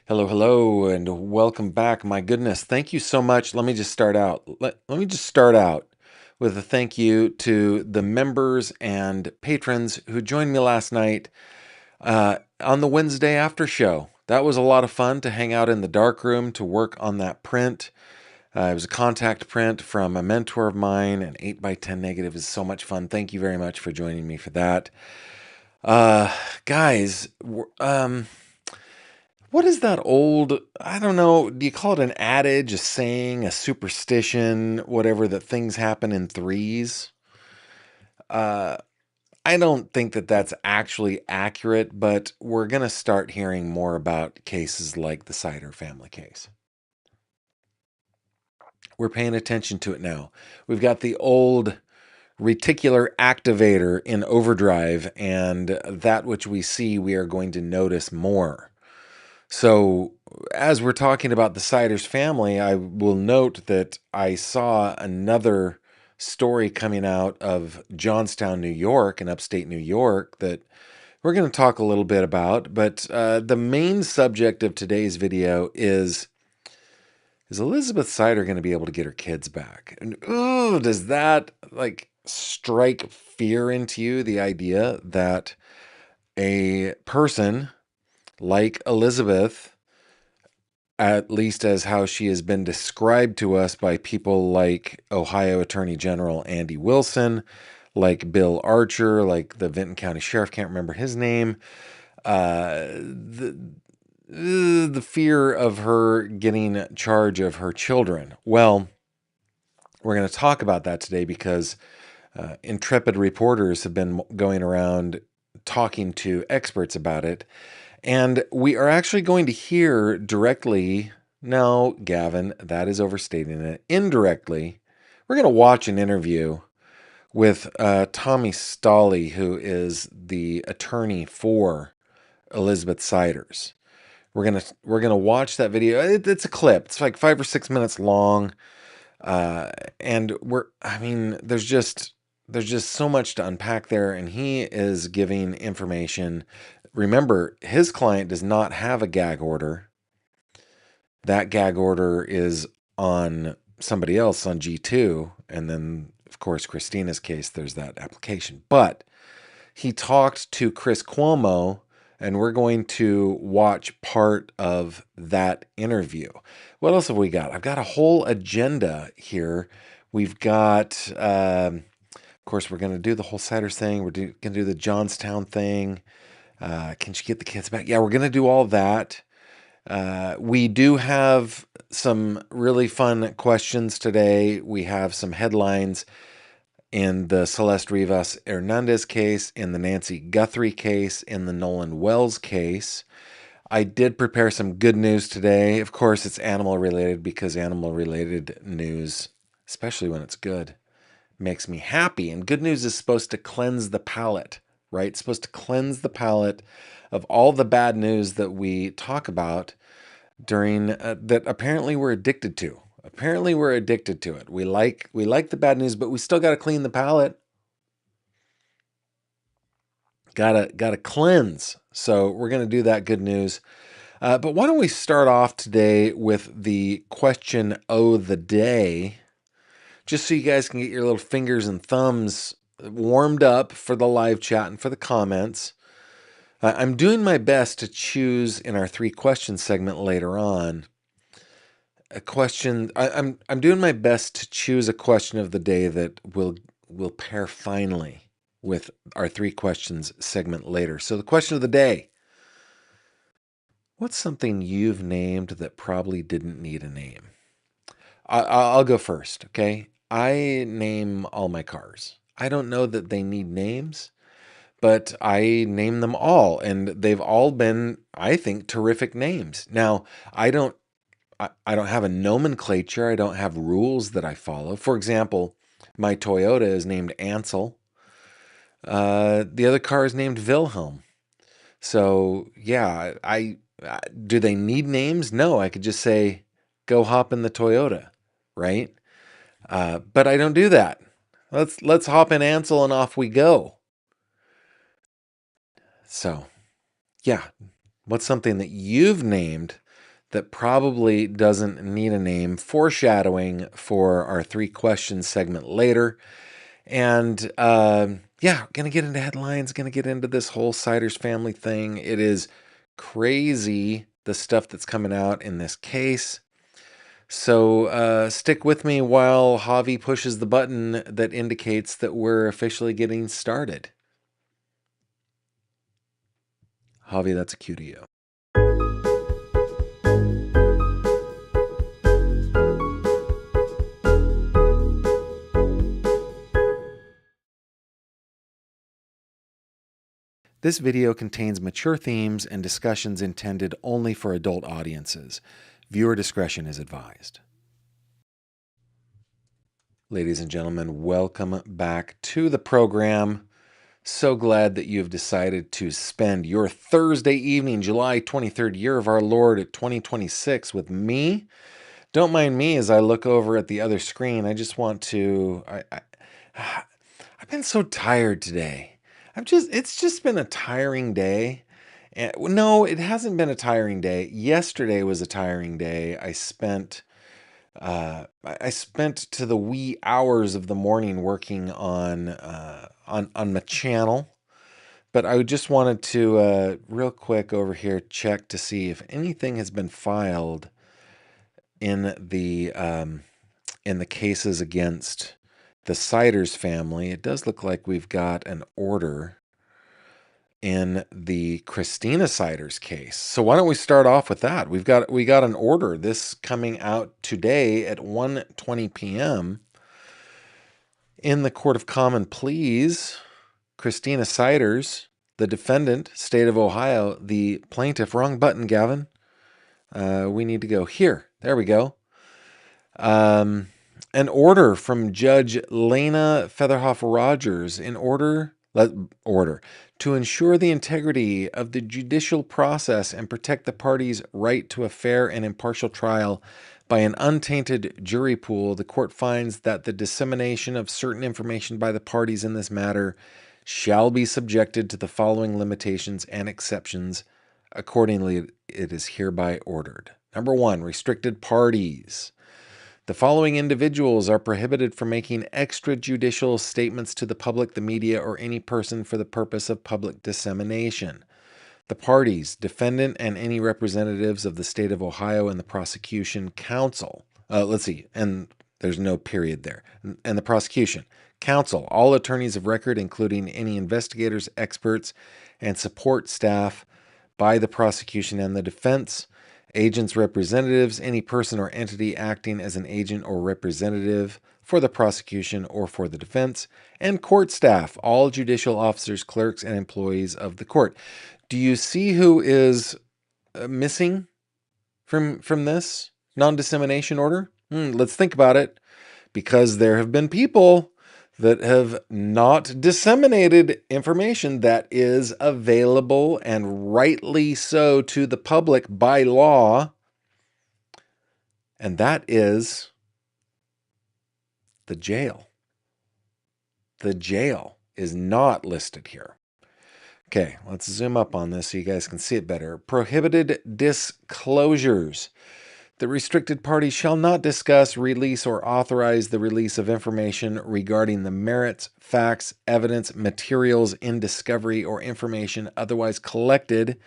Hello, hello, and welcome back. My goodness, thank you so much. Let me just start out. Let me just start out with a thank you to the members and patrons who joined me last night on the Wednesday after show. That was a lot of fun to hang out in the dark room to work on that print. It was a contact print from a mentor of mine, an 8x10 negative. Is so much fun. Thank you very much for joining me for that. Guys, what is that old, I don't know, do you call it an adage, a saying, a superstition, whatever, that things happen in threes? Uh, I don't think that that's actually accurate, but we're going to start hearing more about cases like the Sider family case. We're paying attention to it now. We've got the old reticular activator in overdrive, and that which we see, we are going to notice more. So, as we're talking about the Siders family, I will note that I saw another story coming out of Johnstown, New York, in upstate New York, that we're going to talk a little bit about. But the main subject of today's video is Elizabeth Sider going to be able to get her kids back? And ooh, does that like strike fear into you? The idea that a person like Elizabeth, at least as how she has been described to us by people like Ohio Attorney General Andy Wilson, like Bill Archer, like the Vinton County Sheriff, can't remember his name, the fear of her getting charge of her children. Well, we're going to talk about that today because intrepid reporters have been going around talking to experts about it. And we are actually going to hear directly, no, Gavin, that is overstating it, indirectly. We're going to watch an interview with Tommy Stolley, who is the attorney for Elizabeth Siders. We're gonna watch that video. It's a clip. It's like 5 or 6 minutes long, and I mean, there's just so much to unpack there, and he is giving information. Remember, his client does not have a gag order. That gag order is on somebody else on G2, and then of course Christina's case, there's that application. But he talked to Chris Cuomo, and we're going to watch part of that interview. What else have we got? I've got a whole agenda here. We've got, of course, we're going to do the whole Siders thing. We're going to do the Johnstown thing. Can she get the kids back? Yeah, we're going to do all that. We do have some really fun questions today. We have some headlines in the Celeste Rivas Hernandez case, in the Nancy Guthrie case, in the Nolan Wells case. I did prepare some good news today. Of course, it's animal related because animal related news, especially when it's good, makes me happy. And good news is supposed to cleanse the palate, right? It's supposed to cleanse the palate of all the bad news that we talk about during that apparently we're addicted to. Apparently we're addicted to it. We like the bad news, but we still got to clean the palate. Gotta cleanse. So we're gonna do that good news. But why don't we start off today with the question of the day, just so you guys can get your little fingers and thumbs warmed up for the live chat and for the comments. I'm doing my best to choose in our 3 question segment later on a question. I'm doing my best to choose a question of the day that will pair finely with our 3 questions segment later. So the question of the day: what's something you've named that probably didn't need a name? I'll go first, okay? I name all my cars. I don't know that they need names, but I name them all, and they've all been, I think, terrific names. Now, I don't have a nomenclature. I don't have rules that I follow. For example, my Toyota is named Ansel. The other car is named Wilhelm. So yeah, do they need names? No, I could just say, go hop in the Toyota, right? But I don't do that. Let's hop in Ansel and off we go. So yeah, what's something that you've named that probably doesn't need a name, foreshadowing for our 3 questions segment later. And yeah, gonna get into headlines, gonna get into this whole Siders family thing. It is crazy, the stuff that's coming out in this case. So stick with me while Javi pushes the button that indicates that we're officially getting started. Javi, that's a cue to you. This video contains mature themes and discussions intended only for adult audiences. Viewer discretion is advised. Ladies and gentlemen, welcome back to the program. So glad that you've decided to spend your Thursday evening, July 23rd, year of our Lord 2026 with me. Don't mind me as I look over at the other screen. I just want to... I've been so tired today. It's just been a tiring day. And, no, it hasn't been a tiring day. Yesterday was a tiring day. I spent to the wee hours of the morning working on my channel. But I just wanted to real quick over here check to see if anything has been filed in the cases against the Siders family. It does look like we've got an order in the Christina Siders case. So why don't we start off with that? We got an order. This coming out today at 1:20 p.m. in the Court of Common Pleas. Christina Siders, the defendant, state of Ohio, the plaintiff. Wrong button, Gavin. We need to go here. There we go. An order from Judge Lena Featherhoff Rogers in order to ensure the integrity of the judicial process and protect the parties' right to a fair and impartial trial by an untainted jury pool. The court finds that the dissemination of certain information by the parties in this matter shall be subjected to the following limitations and exceptions. Accordingly, it is hereby ordered. Number 1, restricted parties. The following individuals are prohibited from making extrajudicial statements to the public, the media, or any person for the purpose of public dissemination. The parties, defendant, and any representatives of the state of Ohio and the prosecution counsel. And there's no period there. And the prosecution counsel, all attorneys of record, including any investigators, experts, and support staff by the prosecution and the defense, agents, representatives, any person or entity acting as an agent or representative for the prosecution or for the defense, and court staff, all judicial officers, clerks, and employees of the court. Do you see who is missing from this non-dissemination order? Let's think about it, because there have been people that have not disseminated information that is available, and rightly so, to the public by law. And that is the jail. The jail is not listed here. Okay, let's zoom up on this so you guys can see it better. Prohibited disclosures. The restricted party shall not discuss, release, or authorize the release of information regarding the merits, facts, evidence, materials in discovery, or information otherwise collected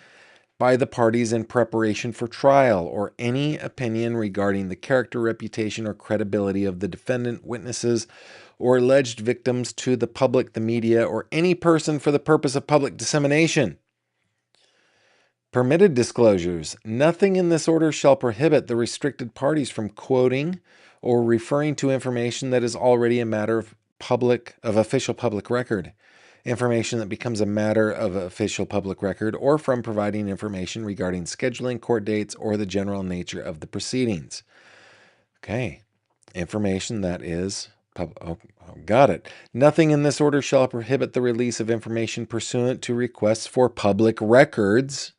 by the parties in preparation for trial, or any opinion regarding the character, reputation, or credibility of the defendant, witnesses, or alleged victims to the public, the media, or any person for the purpose of public dissemination. Permitted disclosures. Nothing in this order shall prohibit the restricted parties from quoting or referring to information that is already a matter of official public record, information that becomes a matter of official public record, or from providing information regarding scheduling, court dates, or the general nature of the proceedings. Okay, information that is got it. Nothing in this order shall prohibit the release of information pursuant to requests for public records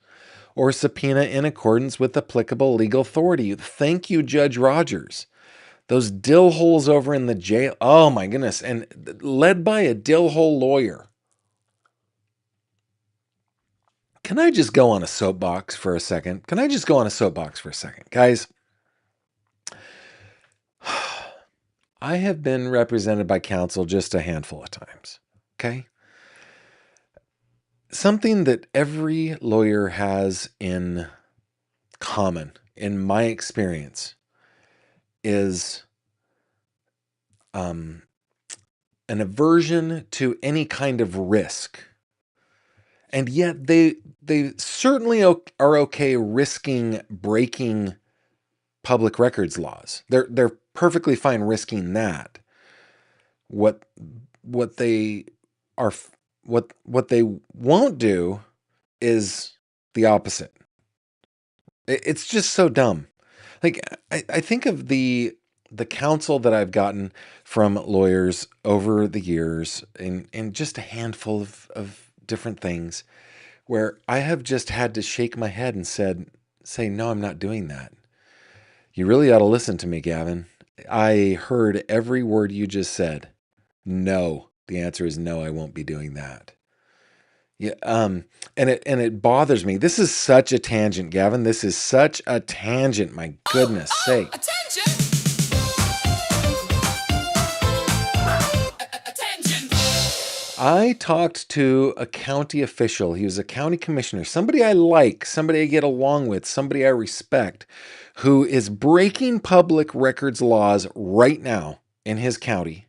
or subpoena in accordance with applicable legal authority. Thank you, Judge Rogers. Those dill holes over in the jail. Oh my goodness. And led by a dill hole lawyer. Can I just go on a soapbox for a second? Guys, I have been represented by counsel just a handful of times, okay? Something that every lawyer has in common, in my experience, is an aversion to any kind of risk. And yet they certainly are okay risking breaking public records laws. They're perfectly fine risking that. What they are what they won't do is the opposite. It's just so dumb. Like I think of the counsel that I've gotten from lawyers over the years in just a handful of different things where I have just had to shake my head and say, no, I'm not doing that. You really ought to listen to me, Gavin. I heard every word you just said. No. The answer is no, I won't be doing that. Yeah, and it bothers me. This is such a tangent, Gavin. This is such a tangent. My goodness sake. Attention! I talked to a county official. He was a county commissioner, somebody I like, somebody I get along with, somebody I respect, who is breaking public records laws right now in his county,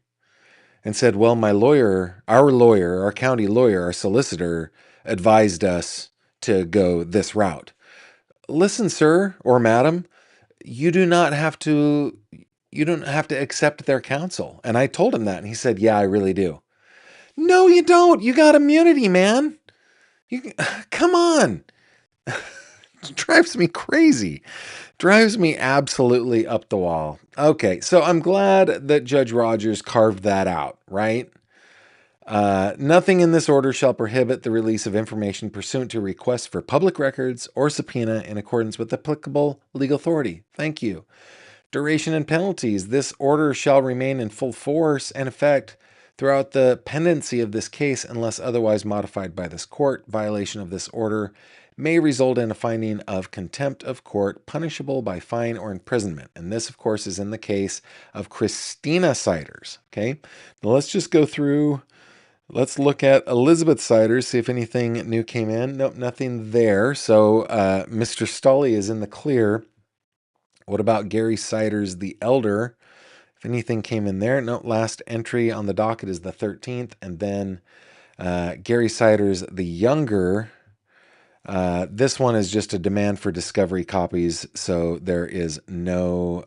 and said, well, our county lawyer, our solicitor, advised us to go this route. Listen, sir or madam, you don't have to accept their counsel. And I told him that, and he said, yeah, I really do. No, you don't. You got immunity, man. Come on. It drives me crazy. Drives me absolutely up the wall. Okay, so I'm glad that Judge Rogers carved that out, right? Nothing in this order shall prohibit the release of information pursuant to requests for public records or subpoena in accordance with applicable legal authority. Thank you. Duration and penalties. This order shall remain in full force and effect throughout the pendency of this case unless otherwise modified by this court. Violation of this order may result in a finding of contempt of court punishable by fine or imprisonment. And this, of course, is in the case of Christina Siders. Okay, now let's just go through. Let's look at Elizabeth Siders, see if anything new came in. Nope, nothing there. So Mr. Stolly is in the clear. What about Gary Siders the elder? If anything came in there. No, last entry on the docket is the 13th. And then Gary Siders the younger. This one is just a demand for discovery copies. So there is no...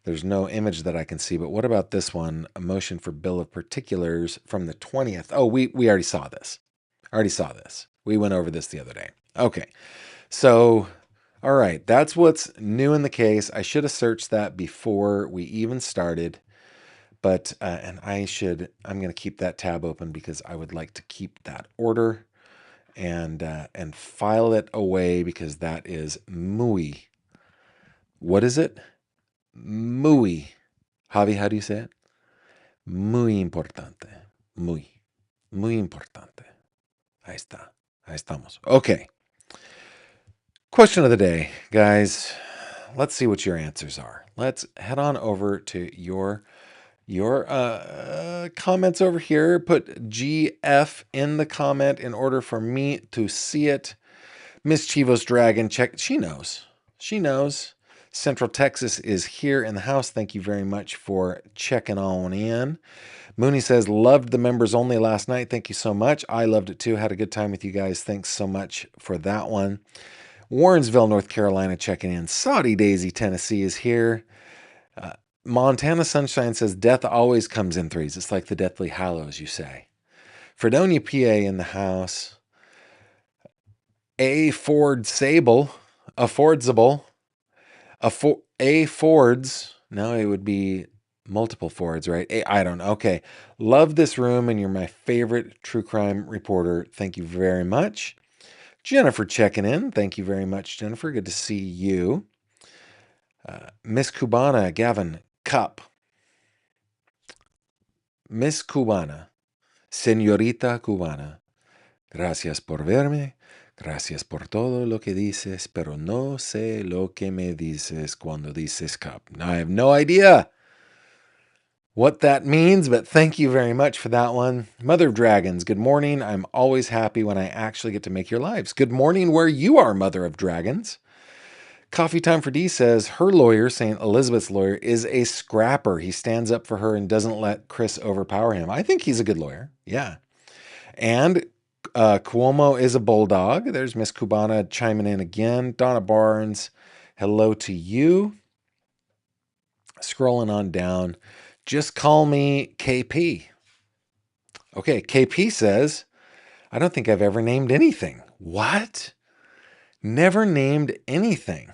there's no image that I can see, but what about this one? A motion for bill of particulars from the 20th. Oh, we already saw this. We went over this the other day. Okay. So, all right. That's what's new in the case. I should have searched that before we even started, but, and I'm going to keep that tab open because I would like to keep that order and file it away because that is muy. What is it? Muy. Javi, how do you say it? Muy importante. Muy importante. Ahí está. Ahí estamos. Okay. Question of the day, guys. Let's see what your answers are. Let's head on over to your comments over here. Put GF in the comment in order for me to see it. Miss Chivos Dragon, check. She knows. Central Texas is here in the house. Thank you very much for checking on in. Mooney says, loved the members only last night. Thank you so much. I loved it too. Had a good time with you guys. Thanks so much for that one. Warrensville, North Carolina, checking in. Saudi Daisy, Tennessee is here. Montana Sunshine says, death always comes in threes. It's like the Deathly Hallows, you say. Fredonia, PA in the house. A Ford Sable, affordsable. A Fords. No, it would be multiple Fords, right? I don't know. Okay. Love this room, and you're my favorite true crime reporter. Thank you very much. Jennifer checking in. Thank you very much, Jennifer. Good to see you. Miss Cubana, Gavin, Cup. Miss Cubana, Señorita Cubana. Gracias por verme. Gracias por todo lo que dices, pero no sé lo que me dices cuando dices cup. I have no idea what that means, but thank you very much for that one. Mother of Dragons, good morning. I'm always happy when I actually get to make your lives. Good morning where you are, Mother of Dragons. Coffee Time for D says her lawyer, St. Elizabeth's lawyer, is a scrapper. He stands up for her and doesn't let Chris overpower him. I think he's a good lawyer. Yeah. And Cuomo is a bulldog. There's Miss Cubana chiming in again. Donna Barnes, hello to you. Scrolling on down. Just call me KP. Okay, KP says, I don't think I've ever named anything. What? Never named anything.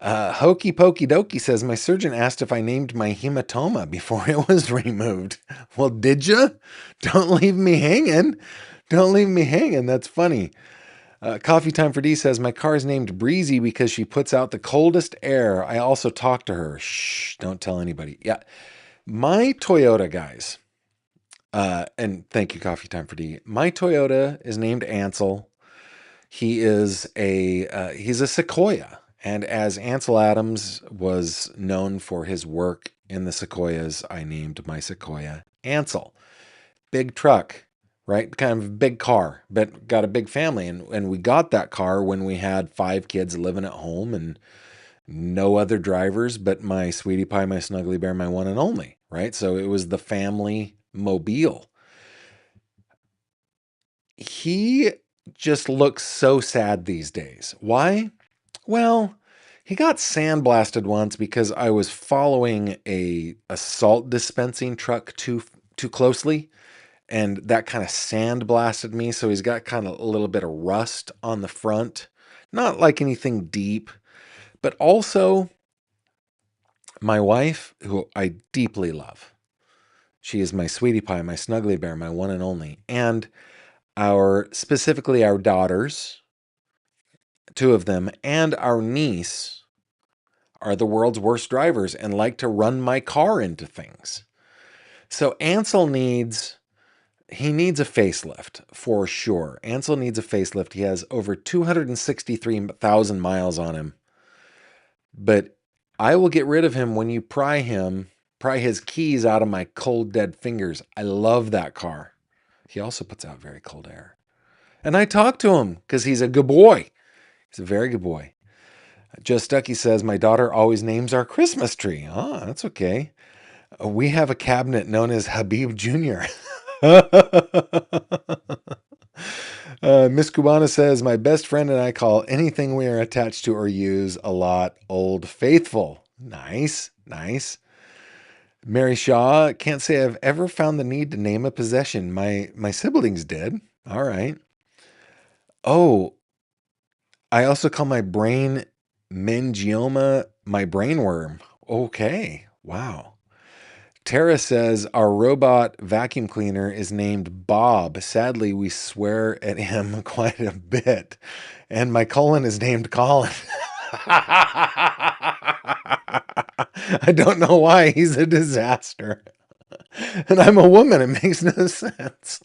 Hokey Pokey Dokey says, my surgeon asked if I named my hematoma before it was removed. Well, did you? Don't leave me hanging. Don't leave me hanging. That's funny. Coffee Time for D says, my car is named Breezy because she puts out the coldest air. I also talk to her. Shh, don't tell anybody. Yeah. My Toyota, guys, and thank you, Coffee Time for D. My Toyota is named Ansel. He's a Sequoia. And as Ansel Adams was known for his work in the Sequoias, I named my Sequoia Ansel. Big truck, right? Kind of a big car, but got a big family. And we got that car when we had 5 kids living at home and no other drivers but my sweetie pie, my snuggly bear, my one and only, right? So it was the family mobile. He just looks so sad these days. Why? Well, he got sandblasted once because I was following a salt dispensing truck too closely, and that kind of sandblasted me. So he's got kind of a little bit of rust on the front, not like anything deep, but also my wife, who I deeply love. She is my sweetie pie, my snuggly bear, my one and only, and specifically our daughters, 2 of them, and our niece are the world's worst drivers and like to run my car into things. So Ansel needs a facelift for sure. Ansel needs a facelift. He has over 263,000 miles on him. But I will get rid of him when you pry his keys out of my cold dead fingers. I love that car. He also puts out very cold air. And I talk to him because he's a good boy. He's a very good boy. Just Stucky says, my daughter always names our Christmas tree. Ah, that's okay. We have a cabinet known as Habib Jr. Miss Cubana says, my best friend and I call anything we are attached to or use a lot Old Faithful. Nice, nice. Mary Shaw, can't say I've ever found the need to name a possession. My siblings did. All right. Oh, I also call my brain meningioma my brainworm. Okay. Wow. Tara says our robot vacuum cleaner is named Bob. Sadly, we swear at him quite a bit. And my colon is named Colin. I don't know why. He's a disaster. And I'm a woman. It makes no sense.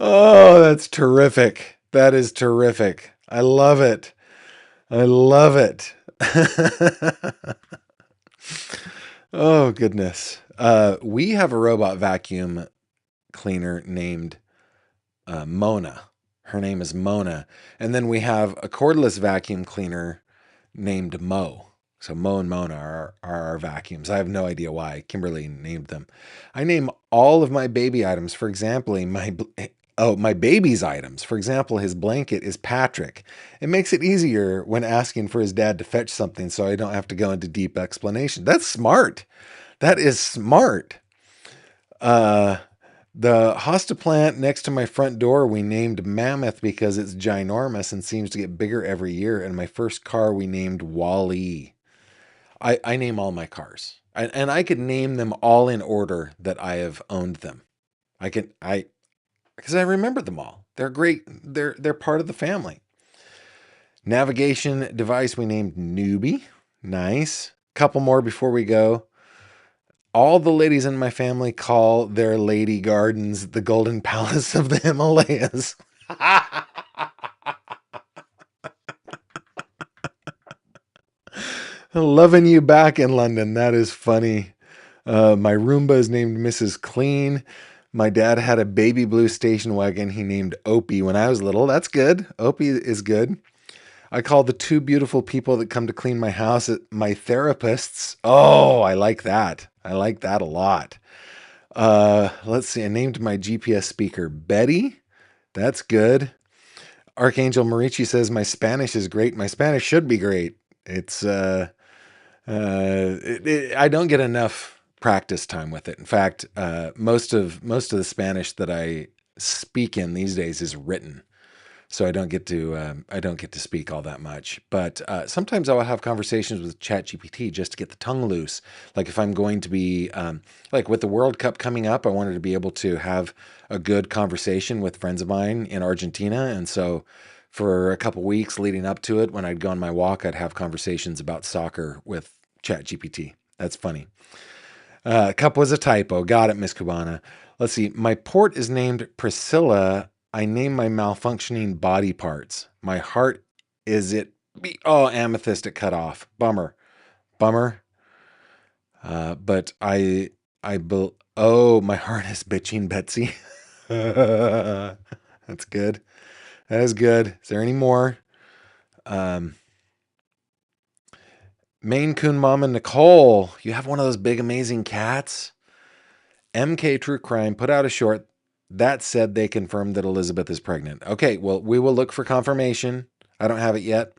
Oh, that's terrific. That is terrific. I love it. I love it. Oh, goodness. We have a robot vacuum cleaner named Mona. Her name is Mona. And then we have a cordless vacuum cleaner named Mo. So Mo and Mona are our vacuums. I have no idea why. Kimberly named them. I name all of my baby items. For example, my baby's items. For example, his blanket is Patrick. It makes it easier when asking for his dad to fetch something so I don't have to go into deep explanation. That's smart. That is smart. The hosta plant next to my front door we named Mammoth because it's ginormous and seems to get bigger every year. And my first car we named Wall-E. I name all my cars. And I could name them all in order that I have owned them. Because I remember them all. They're great. They're part of the family. Navigation device we named Newbie. Nice. Couple more before we go. All the ladies in my family call their lady gardens the Golden Palace of the Himalayas. Loving you back in London. That is funny. My Roomba is named Mrs. Clean. My dad had a baby blue station wagon he named Opie when I was little. That's good. Opie is good. I call the two beautiful people that come to clean my house my therapists. Oh, I like that. I like that a lot. Let's see. I named my GPS speaker Betty. That's good. Archangel Marici says my Spanish is great. My Spanish should be great. It's I don't get enough practice time with it. In fact, most of the Spanish that I speak in these days is written, so I don't get to speak all that much. But sometimes I'll have conversations with ChatGPT just to get the tongue loose. Like if I'm going to be like with the World Cup coming up, I wanted to be able to have a good conversation with friends of mine in Argentina, and so for a couple weeks leading up to it, when I'd go on my walk, I'd have conversations about soccer with ChatGPT. That's funny. Cup was a typo. Got it, Miss Cubana. Let's see. My port is named Priscilla. I name my malfunctioning body parts. My heart is it. Oh, amethyst it cut off. Bummer. Bummer. But oh, my heart is bitching Betsy. That's good. That is good. Is there any more? Maine Coon Mom and Nicole, you have one of those big, amazing cats? MK True Crime put out a short that said they confirmed that Elizabeth is pregnant. Okay, well, we will look for confirmation. I don't have it yet.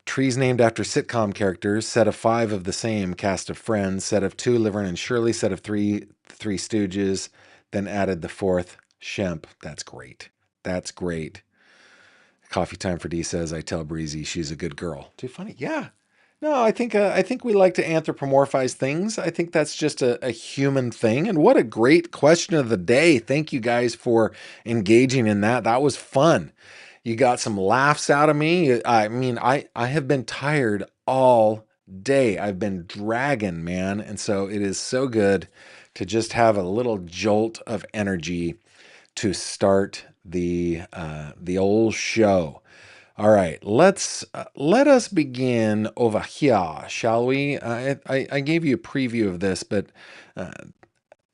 Trees named after sitcom characters, set of 5 of the same cast of Friends, set of 2 Laverne and Shirley, set of 3 Three Stooges, then added the 4th Shemp. That's great. That's great. Coffee Time for D says, I tell Breezy she's a good girl. Too funny. Yeah. No, I think we like to anthropomorphize things. I think that's just a human thing. And what a great question of the day. Thank you guys for engaging in that. That was fun. You got some laughs out of me. I mean, I have been tired all day. I've been dragging, man. And so it is so good to just have a little jolt of energy to start the old show. All right, let us begin over here, shall we? I gave you a preview of this, but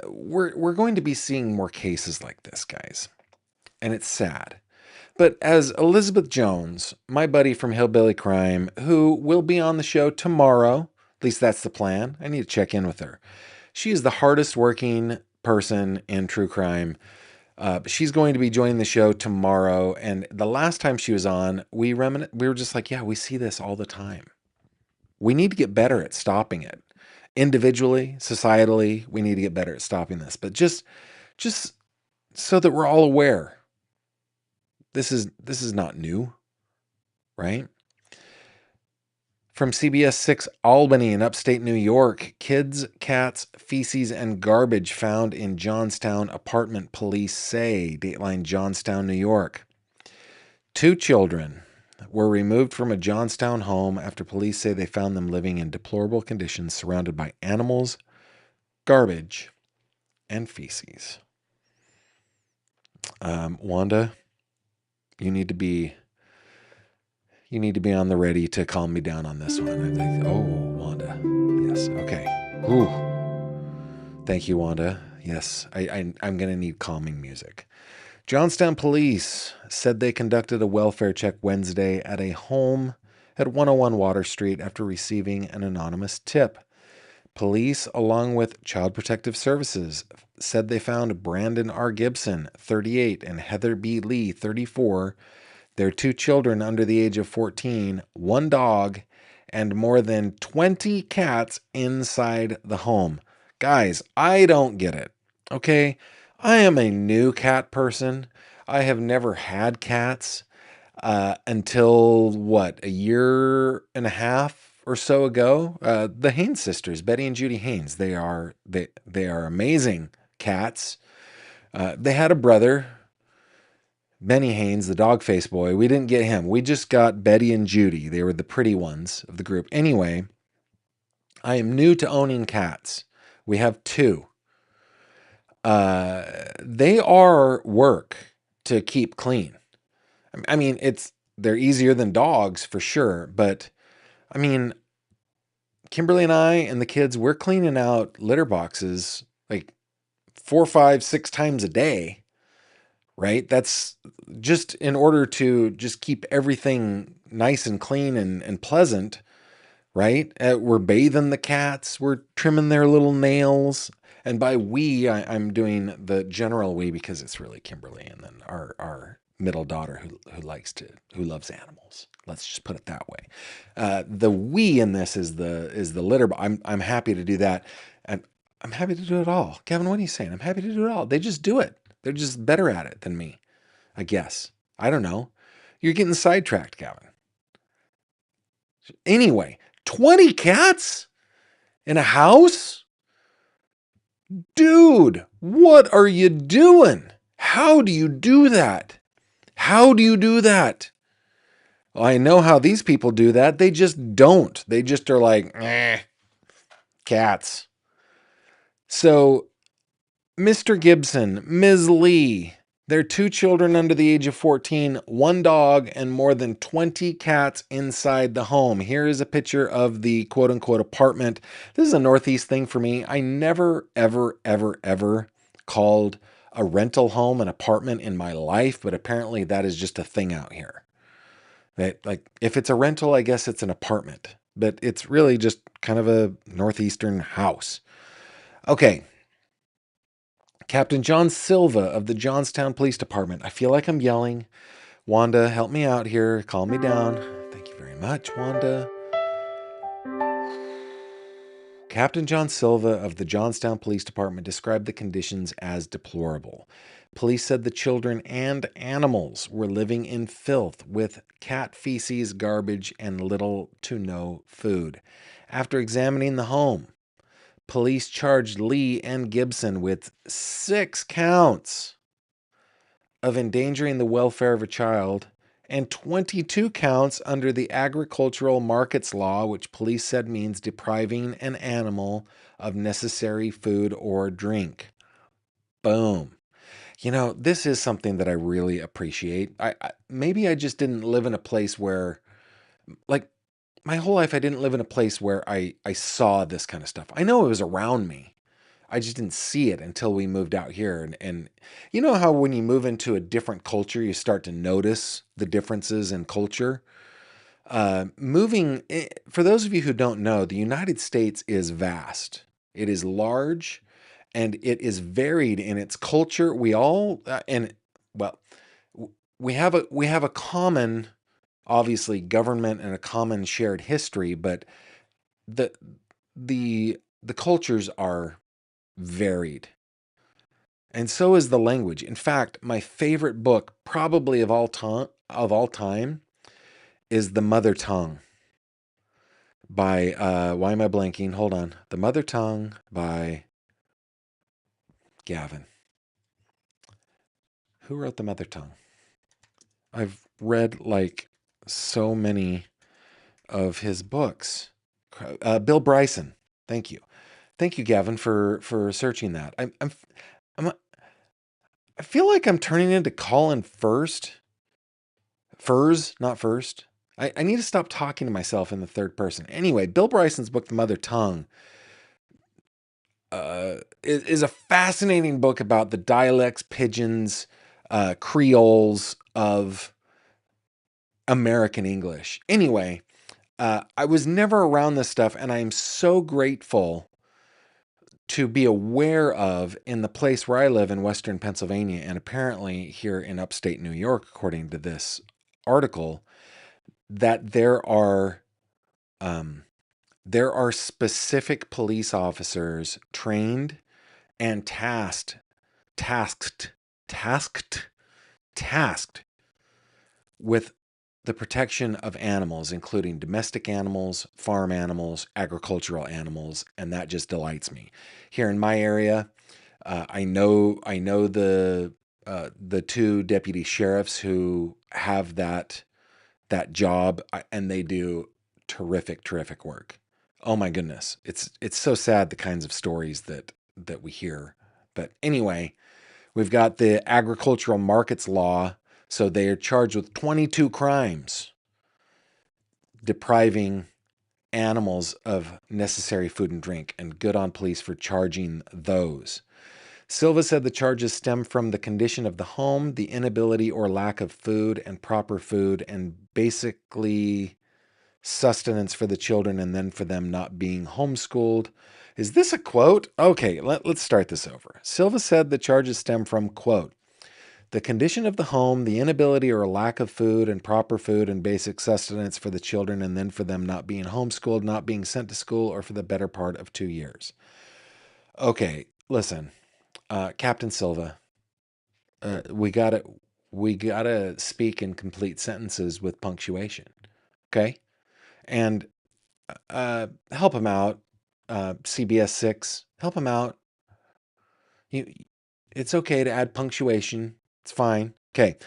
we're going to be seeing more cases like this, guys, and it's sad. But as Elizabeth Jones, my buddy from Hillbilly Crime, who will be on the show tomorrow, at least that's the plan. I need to check in with her. She is the hardest working person in true crime. She's going to be joining the show tomorrow. And the last time she was on, we were just like, yeah, we see this all the time. We need to get better at stopping it. Individually, societally, we need to get better at stopping this. But just so that we're all aware, this is not new, right? From CBS 6 Albany in upstate New York, kids, cats, feces, and garbage found in Johnstown apartment, police say. Dateline Johnstown, New York. 2 children were removed from a Johnstown home after police say they found them living in deplorable conditions surrounded by animals, garbage, and feces. Wanda, you need to be on the ready to calm me down on this one. I think, oh, Wanda. Yes, okay. Ooh. Thank you, Wanda. Yes, I'm going to need calming music. Johnstown police said they conducted a welfare check Wednesday at a home at 101 Water Street after receiving an anonymous tip. Police, along with Child Protective Services, said they found Brandon R. Gibson, 38, and Heather B. Lee, 34, their 2 children under the age of 14, 1 dog, and more than 20 cats inside the home. Guys, I don't get it. Okay? I am a new cat person. I have never had cats until, a year and a half or so ago. The Haynes sisters, Betty and Judy Haynes, they are amazing cats. They had a brother, Benny Haynes, the dog face boy. We didn't get him. We just got Betty and Judy. They were the pretty ones of the group. Anyway, I am new to owning cats. We have two. They are work to keep clean. I mean, they're easier than dogs for sure, but I mean, Kimberly and I and the kids, we're cleaning out litter boxes like 4, 5, 6 times a day, right? That's just in order to just keep everything nice and clean and pleasant, right? We're bathing the cats, we're trimming their little nails. And by we, I'm doing the general we because it's really Kimberly and then our middle daughter who loves animals. Let's just put it that way. The we in this is the litter. I'm happy to do that, and I'm happy to do it all. Kevin, what are you saying? I'm happy to do it all. They just do it. They're just better at it than me, I guess. I don't know. You're getting sidetracked, Kevin. Anyway, 20 cats in a house? Dude, what are you doing? How do you do that? How do you do that? Well, I know how these people do that. They just don't. They just are like, cats. So, Mr. Gibson, Ms. Lee, their 2 children under the age of 14, 1 dog, and more than 20 cats inside the home. Here is a picture of the quote unquote apartment. This is a Northeast thing for me. I never, ever, ever, ever called a rental home an apartment in my life, but apparently that is just a thing out here. That, like, if it's a rental, I guess it's an apartment, but it's really just kind of a Northeastern house. Okay. Captain John Silva of the Johnstown Police Department. I feel like I'm yelling. Wanda, help me out here. Calm me down. Thank you very much, Wanda. Captain John Silva of the Johnstown Police Department described the conditions as deplorable. Police said the children and animals were living in filth with cat feces, garbage, and little to no food. After examining the home, police charged Lee and Gibson with 6 counts of endangering the welfare of a child and 22 counts under the Agricultural Markets Law, which police said means depriving an animal of necessary food or drink. Boom. You know, this is something that I really appreciate. Maybe I just didn't live in a place where, like, my whole life I didn't live in a place where I saw this kind of stuff. I know it was around me. I just didn't see it until we moved out here. And you know how when you move into a different culture, you start to notice the differences in culture? For those of you who don't know, the United States is vast. It is large and it is varied in its culture. We all, and well, we have a common, obviously, government and a common shared history, but the, the cultures are varied. And so is the language. In fact, my favorite book, probably of all time, is The Mother Tongue by why am I blanking? Hold on. The Mother Tongue by Gavin. Who wrote The Mother Tongue? I've read like so many of his books. Bill Bryson. Thank you. Thank you, Gavin, for searching that. I'm I feel like I'm turning into Colin First. Furs, not first. I need to stop talking to myself in the third person. Anyway, Bill Bryson's book, The Mother Tongue, is a fascinating book about the dialects, pidgins, Creoles of American English. Anyway, I was never around this stuff, and I am so grateful to be aware of in the place where I live in Western Pennsylvania, and apparently here in upstate New York, according to this article, that there are specific police officers trained and tasked, tasked, tasked with the protection of animals, including domestic animals, farm animals, agricultural animals, and that just delights me. Here in my area, I know the 2 deputy sheriffs who have that job, and they do terrific work. Oh my goodness. It's so sad, the kinds of stories that we hear. But anyway, we've got the agricultural markets law. So they are charged with 22 crimes depriving animals of necessary food and drink, and good on police for charging those. Silva said the charges stem from the condition of the home, the inability or lack of food and proper food, and basically sustenance for the children, and then for them not being homeschooled. Is this a quote? Okay, let's start this over. Silva said the charges stem from, quote, the condition of the home, the inability or lack of food and proper food and basic sustenance for the children, and then for them not being homeschooled, not being sent to school, or for the better part of 2 years. Okay, listen, Captain Silva, we gotta speak in complete sentences with punctuation, okay? And help him out. CBS 6, help him out. You, it's okay to add punctuation. It's fine. Okay.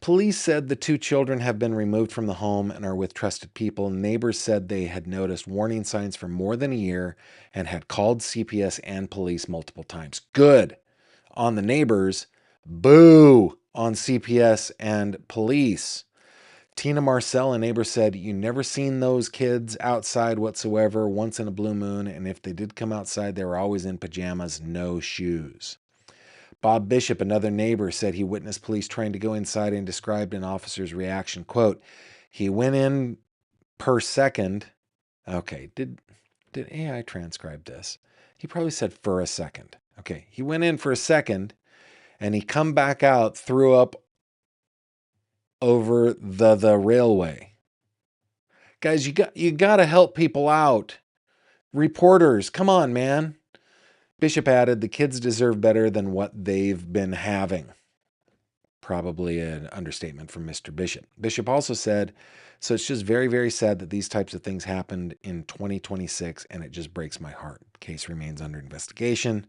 Police said the two children have been removed from the home and are with trusted people. Neighbors said they had noticed warning signs for more than a year and had called CPS and police multiple times. Good on the neighbors. Boo on CPS and police. Tina Marcel, a neighbor, said, you never seen those kids outside whatsoever, once in a blue moon, and if they did come outside, they were always in pajamas, no shoes. Bob Bishop, another neighbor, said he witnessed police trying to go inside and described an officer's reaction. Quote, he went in per second. Okay, did AI transcribe this? He probably said for a second. Okay, he went in for a second, and he come back out, threw up over the railway. Guys, you got to help people out. Reporters, come on, man. Bishop added, the kids deserve better than what they've been having. Probably an understatement from Mr. Bishop. Bishop also said, so it's just very, very sad that these types of things happened in 2026, and it just breaks my heart. Case remains under investigation.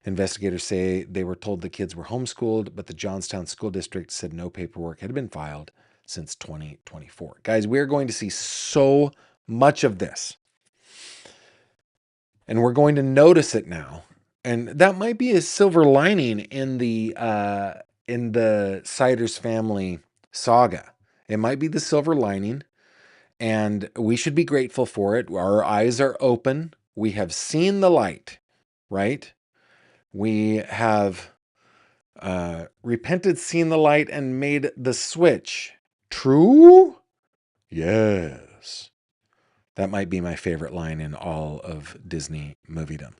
Investigators say they were told the kids were homeschooled, but the Johnstown School District said no paperwork had been filed since 2024. Guys, we're going to see so much of this, and we're going to notice it now. And that might be a silver lining in the Siders family saga. It might be the silver lining, and we should be grateful for it. Our eyes are open. We have seen the light, right? We have repented, seen the light, and made the switch. True? Yes. That might be my favorite line in all of Disney moviedom.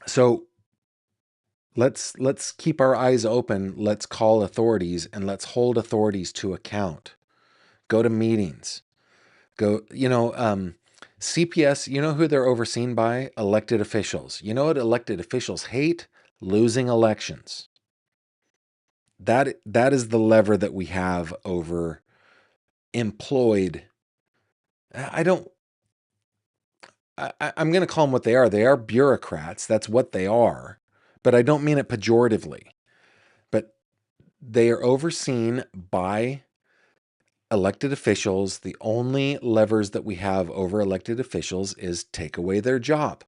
So let's keep our eyes open. Let's call authorities, and let's hold authorities to account. Go to meetings. Go, CPS, you know who they're overseen by? Elected officials. You know what elected officials hate? Losing elections. That is the lever that we have over employed. I don't. I'm going to call them what they are. They are bureaucrats. That's what they are. But I don't mean it pejoratively. But they are overseen by elected officials. The only levers that we have over elected officials is take away their job.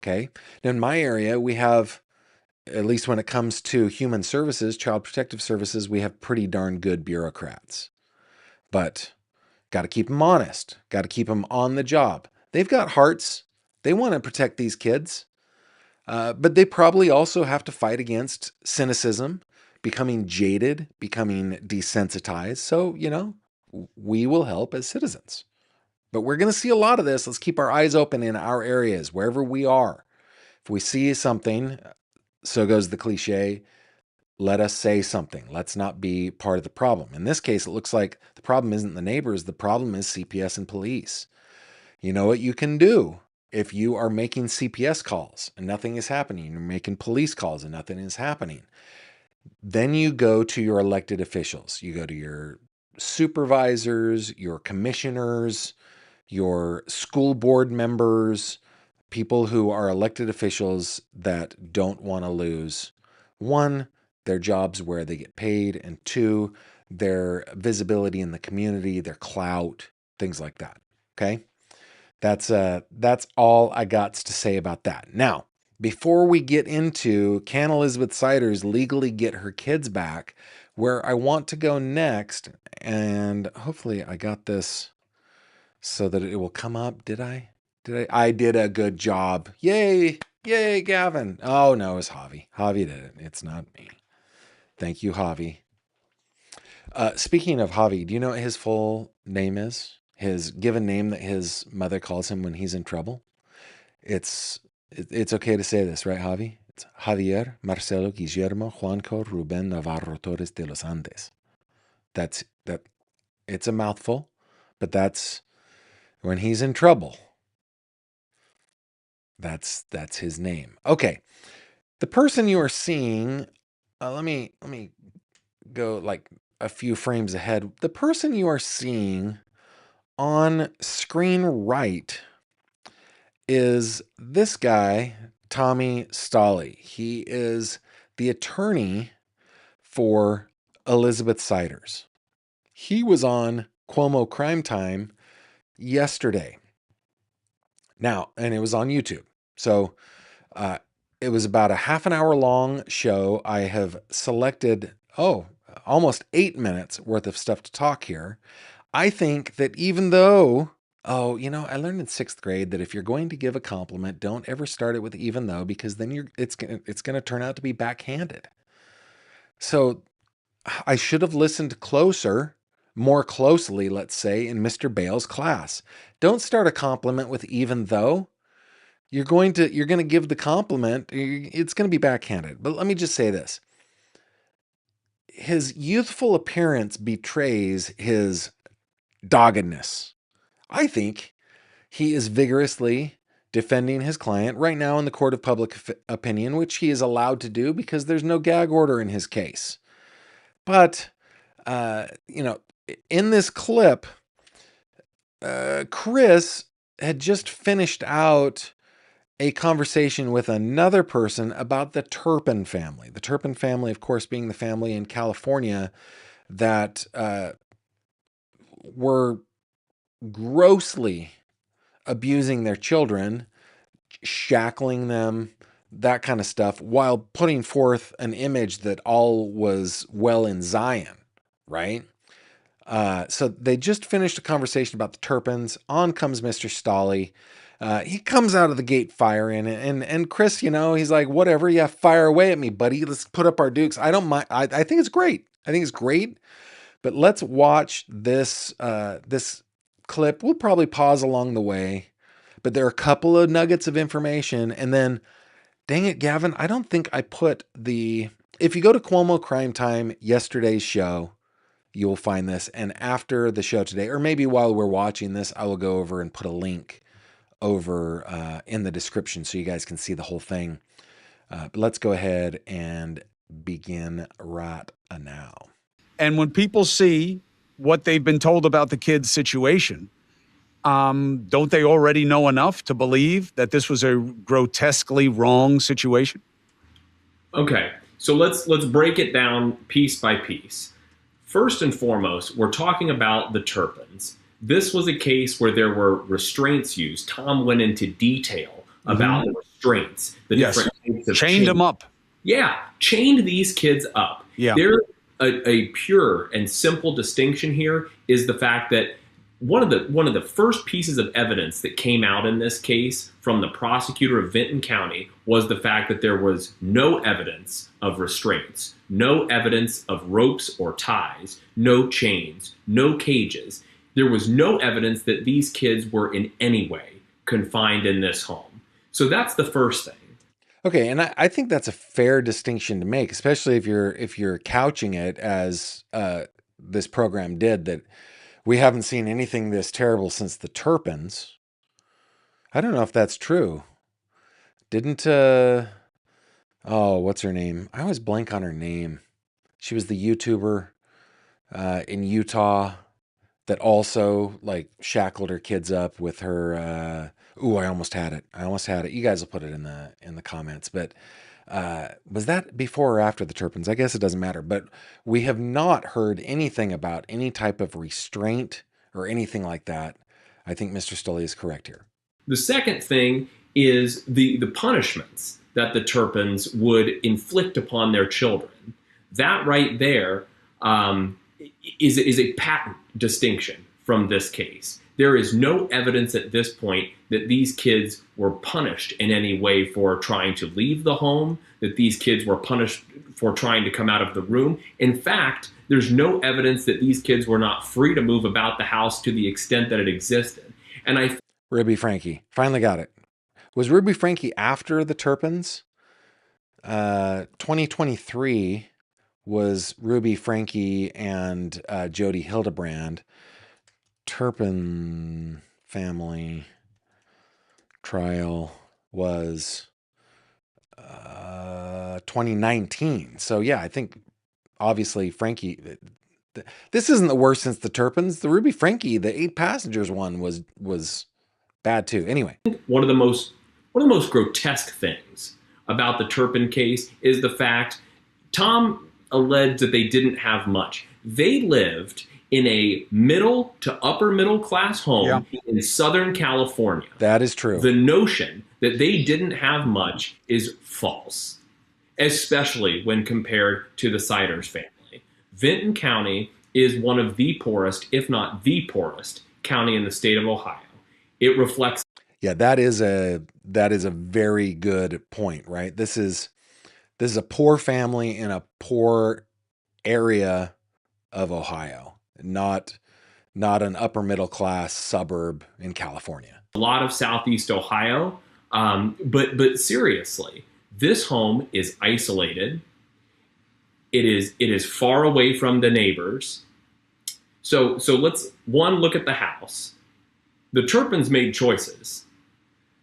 Okay. Now, in my area, we have, at least when it comes to human services, child protective services, we have pretty darn good bureaucrats. But got to keep them honest. Got to keep them on the job. They've got hearts. They want to protect these kids. But they probably also have to fight against cynicism, becoming jaded, becoming desensitized. So, we will help as citizens. But we're going to see a lot of this. Let's keep our eyes open in our areas, wherever we are. If we see something, so goes the cliche, let us say something. Let's not be part of the problem. In this case, it looks like the problem isn't the neighbors. The problem is CPS and police. You know what you can do if you are making CPS calls and nothing is happening, you're making police calls and nothing is happening. Then you go to your elected officials. You go to your supervisors, your commissioners, your school board members, people who are elected officials that don't want to lose, one, their jobs where they get paid, and two, their visibility in the community, their clout, things like that. Okay. That's all I got to say about that. Now, before we get into can Elizabeth Siders legally get her kids back, where I want to go next, and hopefully I got this so that it will come up. Did I? I did a good job. Yay! Yay, Gavin. Oh no, it's Javi. Javi did it. It's not me. Thank you, Javi. Speaking of Javi, do you know what his full name is? His given name that his mother calls him when he's in trouble? It's okay to say this, right, Javi? It's Javier Marcelo Guillermo Juanco Ruben Navarro Torres de los Andes. That's that. It's a mouthful, but that's when he's in trouble. That's his name. Okay, the person you are seeing. Let me go like a few frames ahead. The person you are seeing on screen right is this guy, Tommy Stolley. He is the attorney for Elizabeth Siders. He was on Cuomo Crime Time yesterday. Now, and it was on YouTube. So it was about a half an hour long show. I have selected, almost 8 minutes worth of stuff to talk here. I think that even though, I learned in 6th grade that if you're going to give a compliment, don't ever start it with even though, because then it's going to turn out to be backhanded. So I should have listened more closely, let's say, in Mr. Bale's class. Don't start a compliment with even though. You're going to give the compliment, it's going to be backhanded. But let me just say this. His youthful appearance betrays his doggedness. I think he is vigorously defending his client right now in the court of public opinion, which he is allowed to do because there's no gag order in his case. But, in this clip, Chris had just finished out a conversation with another person about the Turpin family. The Turpin family, of course, being the family in California that were grossly abusing their children, shackling them, that kind of stuff, while putting forth an image that all was well in Zion, right? So they just finished a conversation about the Turpins. On comes Mr. Stolley. He comes out of the gate firing, and Chris, he's like, whatever, yeah, fire away at me, buddy. Let's put up our dukes. I don't mind. I think it's great. I think it's great. But let's watch this this clip. We'll probably pause along the way, but there are a couple of nuggets of information, and then, dang it, Gavin, I don't think I put the. If you go to Cuomo Crime Time, yesterday's show, you will find this. And after the show today, or maybe while we're watching this, I will go over and put a link over in the description so you guys can see the whole thing. But let's go ahead and begin right now. And when people see what they've been told about the kid's situation, don't they already know enough to believe that this was a grotesquely wrong situation? Okay, so let's break it down piece by piece. First and foremost, we're talking about the Turpins. This was a case where there were restraints used. Tom went into detail about the restraints, the different types of chained them up. Yeah, chained these kids up. Yeah. There's a pure and simple distinction here is the fact that one of the first pieces of evidence that came out in this case from the prosecutor of Vinton County was the fact that there was no evidence of restraints, no evidence of ropes or ties, no chains, no cages. There was no evidence that these kids were in any way confined in this home. So that's the first thing. Okay, and I think that's a fair distinction to make, especially if you're couching it as this program did, that we haven't seen anything this terrible since the Turpins. I don't know if that's true. Didn't what's her name? I always blank on her name. She was the YouTuber in Utah that also like shackled her kids up with her. I almost had it. You guys will put it in the comments. But was that before or after the Turpins? I guess it doesn't matter. But we have not heard anything about any type of restraint or anything like that. I think Mr. Stoley is correct here. The second thing is the punishments that the Turpins would inflict upon their children. That right there is a patent distinction from this case. There is no evidence at this point that these kids were punished in any way for trying to leave the home, that these kids were punished for trying to come out of the room. In fact, there's no evidence that these kids were not free to move about the house to the extent that it existed. And Ruby Frankie. Finally got it. Was Ruby Frankie after the Turpins? 2023 was Ruby Frankie and Jody Hildebrand. Turpin family trial was 2019. So yeah, I think obviously Frankie, this isn't the worst since the Turpins. The Ruby Frankie, the 8 passengers one was bad too. Anyway, one of the most grotesque things about the Turpin case is the fact Tom alleged that they didn't have much. They lived in a middle to upper middle class home in Southern California. That is true. The notion that they didn't have much is false, especially when compared to the Siders family. Vinton County is one of the poorest, if not the poorest, county in the state of Ohio. It reflects. Yeah, that is a very good point, right? This is a poor family in a poor area of Ohio, not an upper middle class suburb in California. A lot of Southeast Ohio, but seriously, this home is isolated. It is far away from the neighbors. So let's look at the house. The Turpins made choices.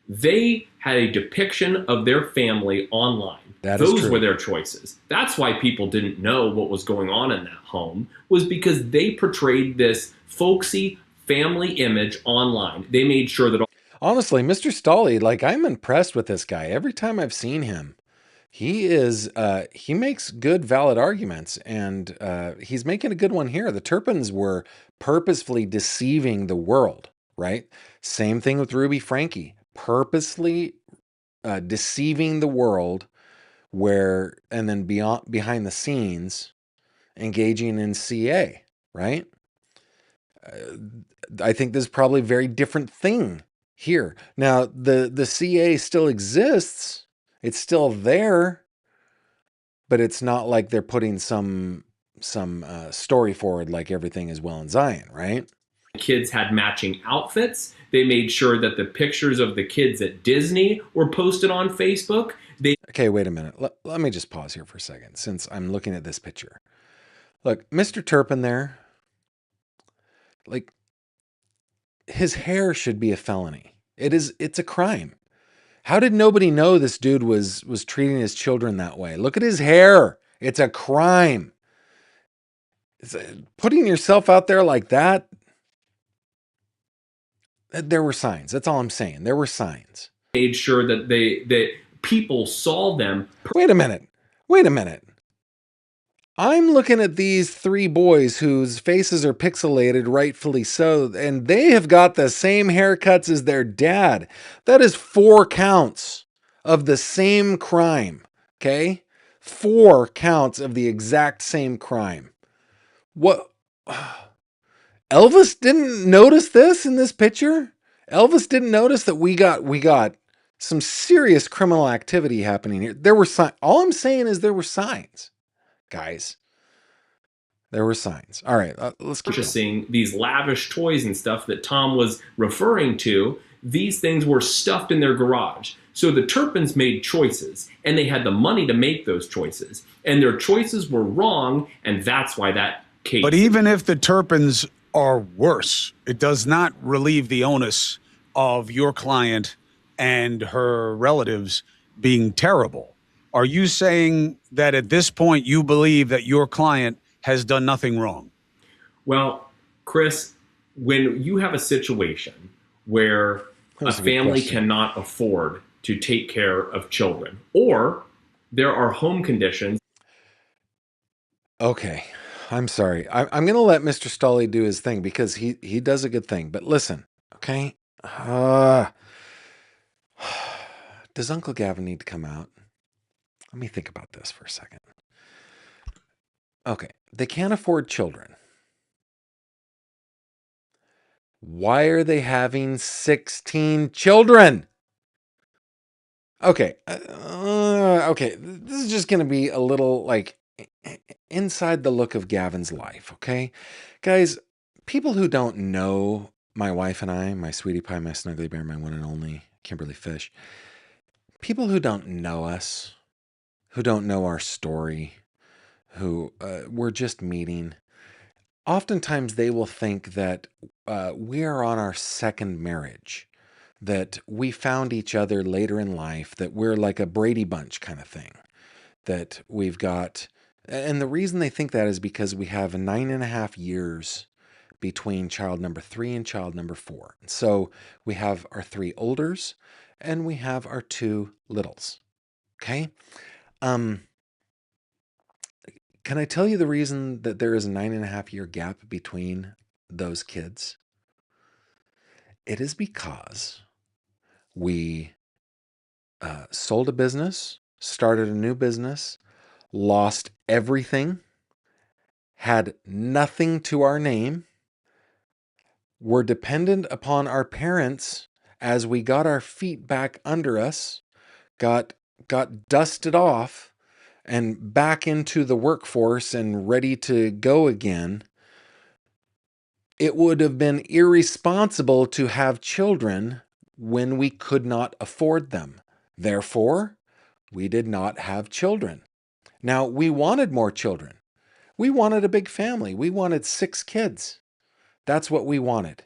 They had a depiction of their family online. Those were their choices. That's why people didn't know what was going on in that home, was because they portrayed this folksy family image online. They made sure that... Honestly, Mr. Stoley, like, I'm impressed with this guy. Every time I've seen him, he makes good, valid arguments, and he's making a good one here. The Turpins were purposefully deceiving the world, right? Same thing with Ruby Frankie. Purposely deceiving the world, and then behind the scenes engaging in CA, right? I think this is probably a very different thing here. Now, the CA still exists. It's still there, but it's not like they're putting some story forward like everything is well in Zion, right? Kids had matching outfits. They made sure that the pictures of the kids at Disney were posted on Facebook. Okay, wait a minute. Let me just pause here for a second, since I'm looking at this picture. Look, Mr. Turpin there, like, his hair should be a felony. It's a crime. How did nobody know this dude was treating his children that way? Look at his hair. It's a crime. Putting yourself out there like that. There were signs. That's all I'm saying. There were signs. Made sure that people saw them. Wait a minute. I'm looking at these 3 boys whose faces are pixelated, rightfully so, and they have got the same haircuts as their dad. That is 4 counts of the same crime, okay? 4 counts of the exact same crime. What? Elvis didn't notice this in this picture? Elvis didn't notice that we got some serious criminal activity happening here. There were signs. All I'm saying is there were signs. Guys, there were signs. All right, let's keep purchasing these lavish toys and stuff that Tom was referring to. These things were stuffed in their garage. So the Turpins made choices, and they had the money to make those choices. And their choices were wrong, and that's why that case... But even if the Turpins are worse, it does not relieve the onus of your client and her relatives being terrible. Are you saying that at this point you believe that your client has done nothing wrong? Well, Chris, when you have a situation where a family cannot afford to take care of children, or there are home conditions... Okay, I'm sorry. I'm going to let Mr. Stoley do his thing because he does a good thing. But listen, Okay? Does Uncle Gavin need to come out? Let me think about this for a second. Okay, they can't afford children. Why are they having 16 children? Okay, okay, this is just going to be a little like inside the look of Gavin's life, okay? Guys, people who don't know my wife and I, my sweetie pie, my snuggly bear, my one and only Kimberly Fish, people who don't know us, who don't know our story, who we're just meeting, oftentimes they will think that we are on our second marriage, that we found each other later in life, that we're like a Brady Bunch kind of thing, that we've got. And the reason they think that is because we have 9.5 years between child number 3 and child number 4. So we have our 3 olders and we have our 2 littles. Okay. Can I tell you the reason that there is a 9.5 year gap between those kids? It is because we sold a business, started a new business, lost everything, had nothing to our name, were dependent upon our parents as we got our feet back under us, got dusted off and back into the workforce and ready to go again. It would have been irresponsible to have children when we could not afford them. Therefore, we did not have children. Now, we wanted more children. We wanted a big family. We wanted 6 kids. That's what we wanted.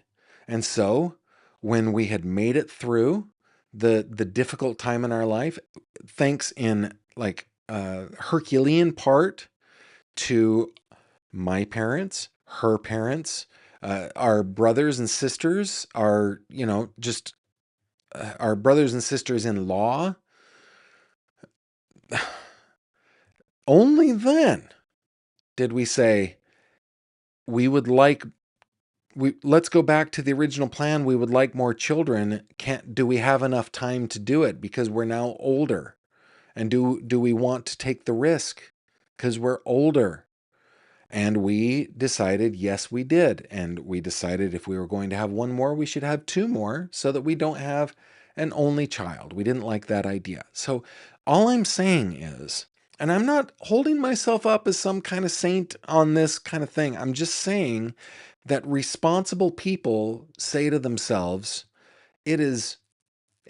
And so, when we had made it through the difficult time in our life, thanks in like Herculean part to my parents, her parents, our brothers and sisters, our, just our brothers and sisters in law, only then did we say, let's go back to the original plan. We would like more children. Do we have enough time to do it because we're now older? And do we want to take the risk because we're older? And we decided, yes, we did. And we decided if we were going to have one more, we should have 2 more so that we don't have an only child. We didn't like that idea. So all I'm saying is, and I'm not holding myself up as some kind of saint on this kind of thing. I'm just saying that responsible people say to themselves, it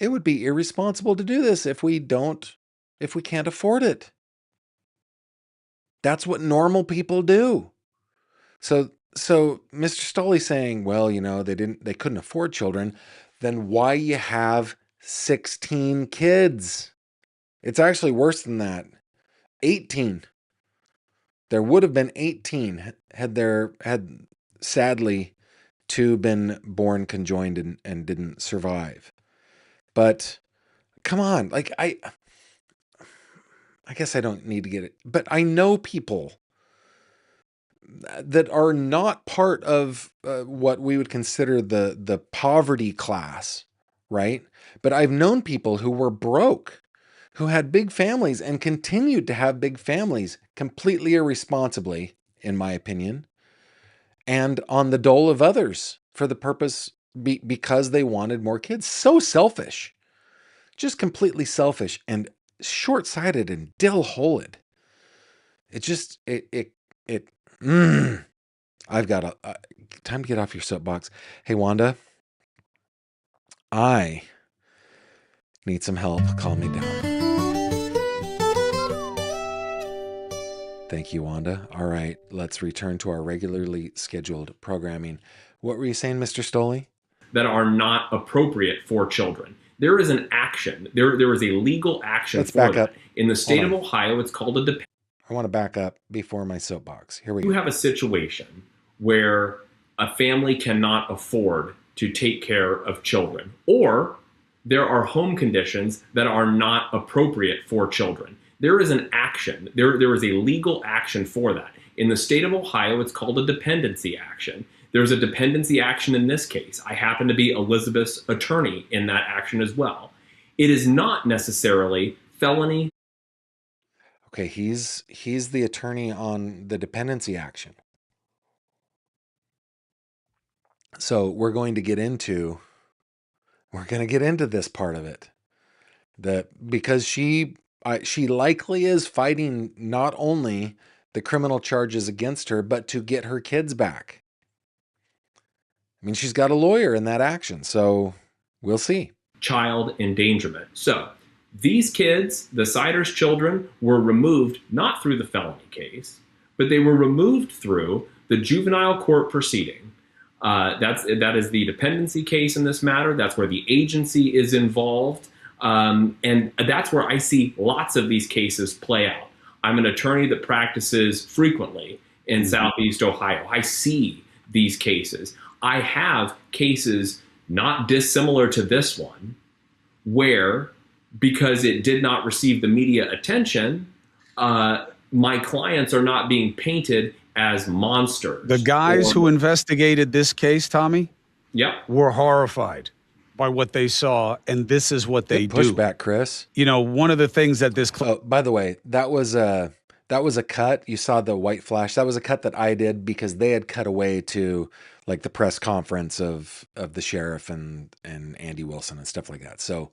would be irresponsible to do this if we can't afford it. That's what normal people do. So Mr. Stoley saying, well, they couldn't afford children, then why you have 16 kids? It's actually worse than that. 18. There would have been 18 had sadly 2 been born conjoined and didn't survive. But come on, like I guess I don't need to get it, but I know people that are not part of what we would consider the poverty class, right? But I've known people who were broke, who had big families and continued to have big families completely irresponsibly, in my opinion, and on the dole of others for the purpose because they wanted more kids. So selfish, just completely selfish and short-sighted and dill-holed. It just I've got time to get off your soapbox. Hey, Wanda, I need some help. Calm me down. Thank you, Wanda. All right, let's return to our regularly scheduled programming. What were you saying, Mr. Stoley? That are not appropriate for children. There is an action. There is a legal action Let's for back that. up. In the state Hold of on. Ohio, it's called a dependent. I want to back up before my soapbox. Here we go. You have a situation where a family cannot afford to take care of children, or there are home conditions that are not appropriate for children. There is an action. There is a legal action for that. In the state of Ohio, it's called a dependency action. There's a dependency action in this case. I happen to be Elizabeth's attorney in that action as well. It is not necessarily felony. Okay, he's the attorney on the dependency action. So we're going to get into this part of it. That because she likely is fighting not only the criminal charges against her, but to get her kids back. I mean, she's got a lawyer in that action, so we'll see. Child endangerment. So these kids, the Siders' children, were removed not through the felony case, but they were removed through the juvenile court proceeding. That is the dependency case in this matter. That's where the agency is involved. And that's where I see lots of these cases play out. I'm an attorney that practices frequently in Southeast Ohio. I see these cases. I have cases not dissimilar to this one where, because it did not receive the media attention, my clients are not being painted as monsters. The guys who investigated this case, Tommy, were horrified by what they saw, and this is what they do. Push back, Chris. You know, one of the things that this... by the way, that was a cut. You saw the white flash. That was a cut that I did because they had cut away to like the press conference of the sheriff and Andy Wilson and stuff like that. So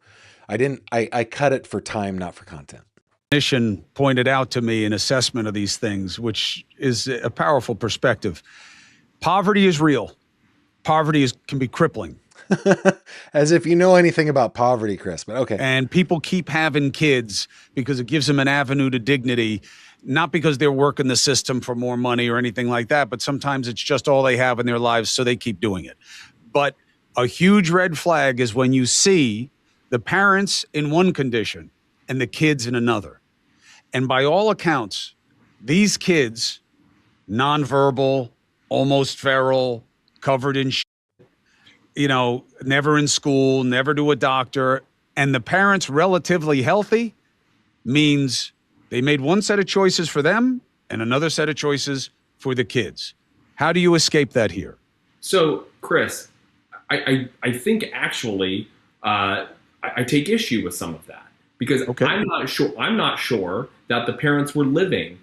I cut it for time, not for content. Clinician pointed out to me an assessment of these things, which is a powerful perspective. Poverty is real. Poverty can be crippling. As if you know anything about poverty, Chris, but okay. And people keep having kids because it gives them an avenue to dignity, not because they're working the system for more money or anything like that, but sometimes it's just all they have in their lives, so they keep doing it. But a huge red flag is when you see the parents in one condition and the kids in another. And by all accounts, these kids, nonverbal, almost feral, covered in you know, never in school, never to a doctor, and the parents relatively healthy, means they made one set of choices for them and another set of choices for the kids. How do you escape that here? So, Chris, I think actually I take issue with some of that because I'm not sure that the parents were living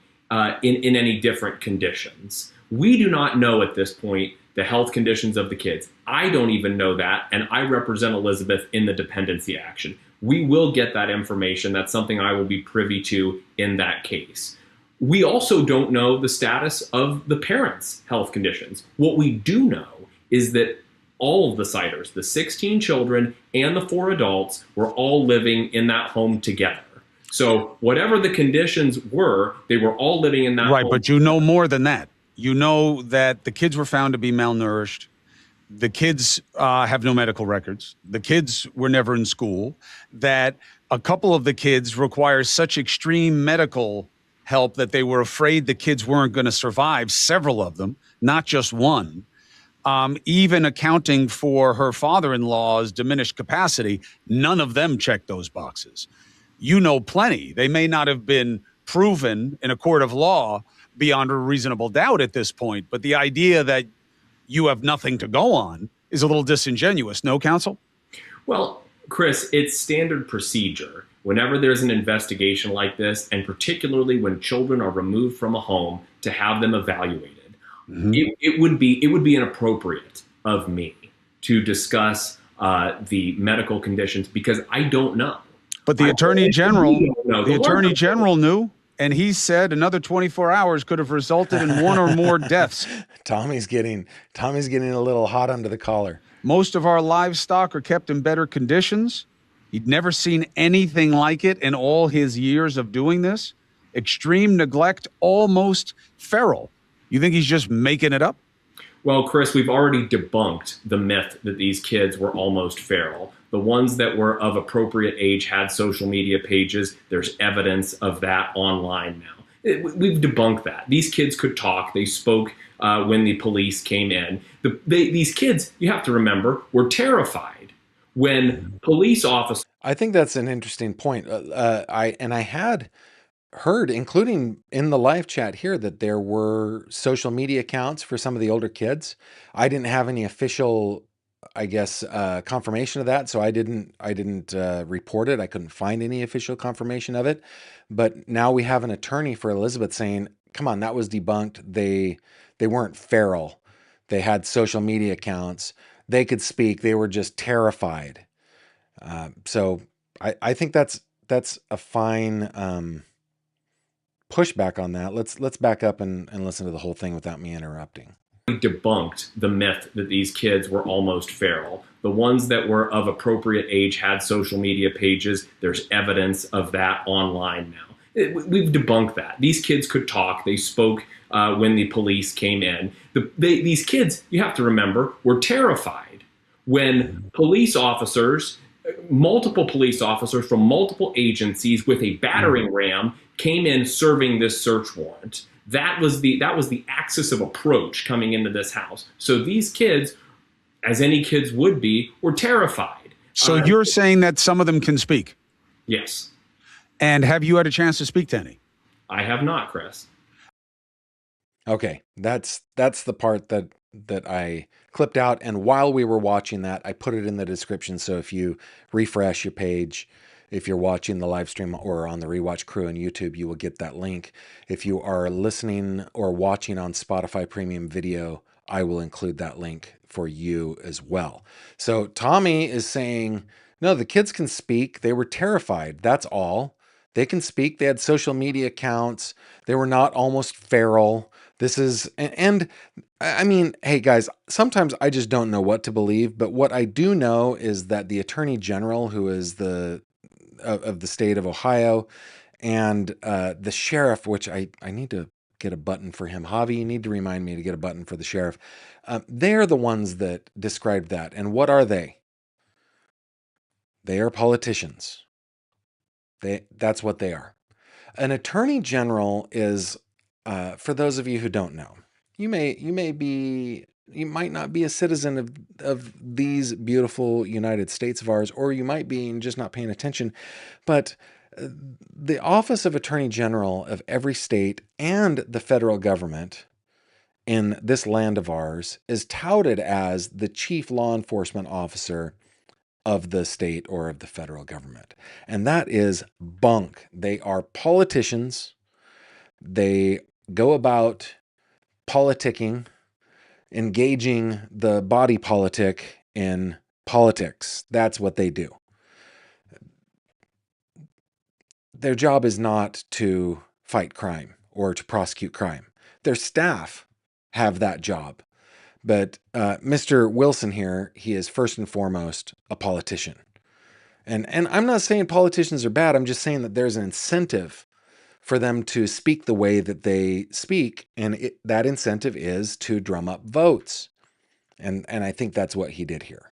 in any different conditions. We do not know at this point the health conditions of the kids. I don't even know that, and I represent Elizabeth in the dependency action. We will get that information. That's something I will be privy to in that case. We also don't know the status of the parents' health conditions. What we do know is that all of the Siders, the 16 children and the 4 adults, were all living in that home together. So whatever the conditions were, they were all living in that home. Right, but you know more than that. You know that the kids were found to be malnourished. The kids have no medical records. The kids were never in school. That a couple of the kids require such extreme medical help that they were afraid the kids weren't going to survive, several of them, not just one. Even accounting for her father-in-law's diminished capacity, none of them checked those boxes. You know plenty. They may not have been proven in a court of law beyond a reasonable doubt at this point, but the idea that you have nothing to go on is a little disingenuous, no, counsel? Well, Chris, it's standard procedure. Whenever there's an investigation like this, and particularly when children are removed from a home, to have them evaluated, it would be inappropriate of me to discuss the medical conditions because I don't know. But the Attorney General knew. And he said another 24 hours could have resulted in one or more deaths. Tommy's getting a little hot under the collar. Most of our livestock are kept in better conditions. He'd never seen anything like it in all his years of doing this. Extreme neglect, almost feral. You think he's just making it up? Well, Chris, we've already debunked the myth that these kids were almost feral. The ones that were of appropriate age had social media pages. There's evidence of that online now. We've debunked that. These kids could talk. They spoke when the police came in. These kids, you have to remember, were terrified when police officers... I think that's an interesting point. I had heard, including in the live chat here, that there were social media accounts for some of the older kids. I didn't have any official, I guess, confirmation of that, so I didn't report it. I couldn't find any official confirmation of it. But now we have an attorney for Elizabeth saying, "Come on, that was debunked. They weren't feral. They had social media accounts. They could speak. They were just terrified." So I think that's a fine pushback on that. Let's back up and listen to the whole thing without me interrupting. Debunked the myth that these kids were almost feral. The ones that were of appropriate age had social media pages. There's evidence of that online now. We've debunked that. These kids could talk. They spoke when the police came in. These kids, you have to remember, were terrified when police officers, multiple police officers from multiple agencies with a battering ram came in serving this search warrant. That was the axis of approach coming into this house. So these kids, as any kids would be, were terrified. So you're saying that some of them can speak? Yes. And have you had a chance to speak to any? I have not, Chris. Okay, that's the part that I clipped out, and while we were watching that, I put it in the description, so if you refresh your page, if you're watching the live stream or on the Rewatch Crew on YouTube, you will get that link. If you are listening or watching on Spotify Premium Video, I will include that link for you as well. So Tommy is saying, no, the kids can speak. They were terrified. That's all. They can speak. They had social media accounts. They were not almost feral. This is, and I mean, hey guys, sometimes I just don't know what to believe, but what I do know is that the Attorney General, who is of the state of Ohio, and the sheriff, which I need to get a button for him. Javi, you need to remind me to get a button for the sheriff. They're the ones that described that. And what are they? They are politicians. That's what they are. An attorney general is, for those of you who don't know, you might not be a citizen of these beautiful United States of ours, or you might be just not paying attention, but the office of Attorney General of every state and the federal government in this land of ours is touted as the chief law enforcement officer of the state or of the federal government. And that is bunk. They are politicians. They go about politicking, engaging the body politic in politics. That's what they do. Their job is not to fight crime or to prosecute crime. Their staff have that job. But Mr. Wilson here, he is first and foremost a politician. And I'm not saying politicians are bad. I'm just saying that there's an incentive for them to speak the way that they speak. And that incentive is to drum up votes. And I think that's what he did here.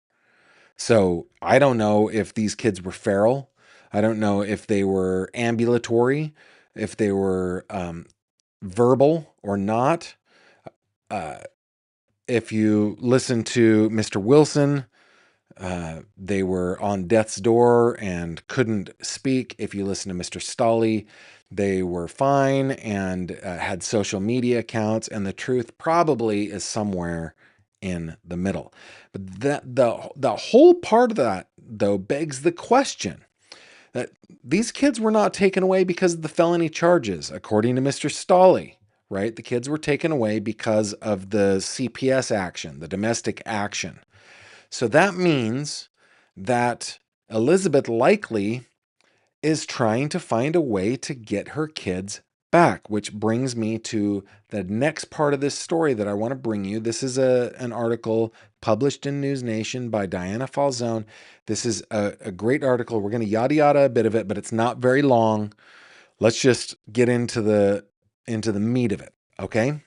So I don't know if these kids were feral. I don't know if they were ambulatory, if they were verbal or not. If you listen to Mr. Wilson, they were on death's door and couldn't speak. If you listen to Mr. Stolley, they were fine and had social media accounts. And the truth probably is somewhere in the middle. But the whole part of that, though, begs the question that these kids were not taken away because of the felony charges, according to Mr. Stolley. Right? The kids were taken away because of the CPS action, the domestic action. So that means that Elizabeth likely is trying to find a way to get her kids back, which brings me to the next part of this story that I want to bring you. This is an article published in News Nation by Diana Falzone. This is a great article. We're going to yada yada a bit of it, but it's not very long. Let's just get into the meat of it, okay?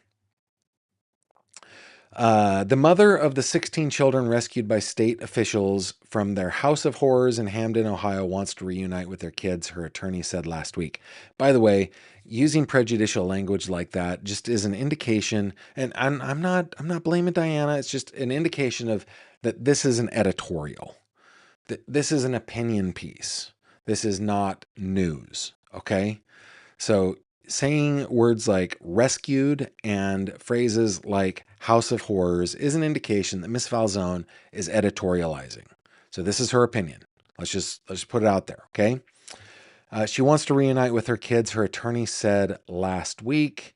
The mother of the 16 children rescued by state officials from their house of horrors in Hamden, Ohio, wants to reunite with their kids, her attorney said last week. By the way, using prejudicial language like that just is an indication, and I'm not blaming Diana. It's just an indication of that this is an editorial. This is an opinion piece. This is not news, okay? So saying words like rescued and phrases like House of Horrors is an indication that Miss Falzone is editorializing. So this is her opinion. Let's put it out there, okay? She wants to reunite with her kids, her attorney said last week.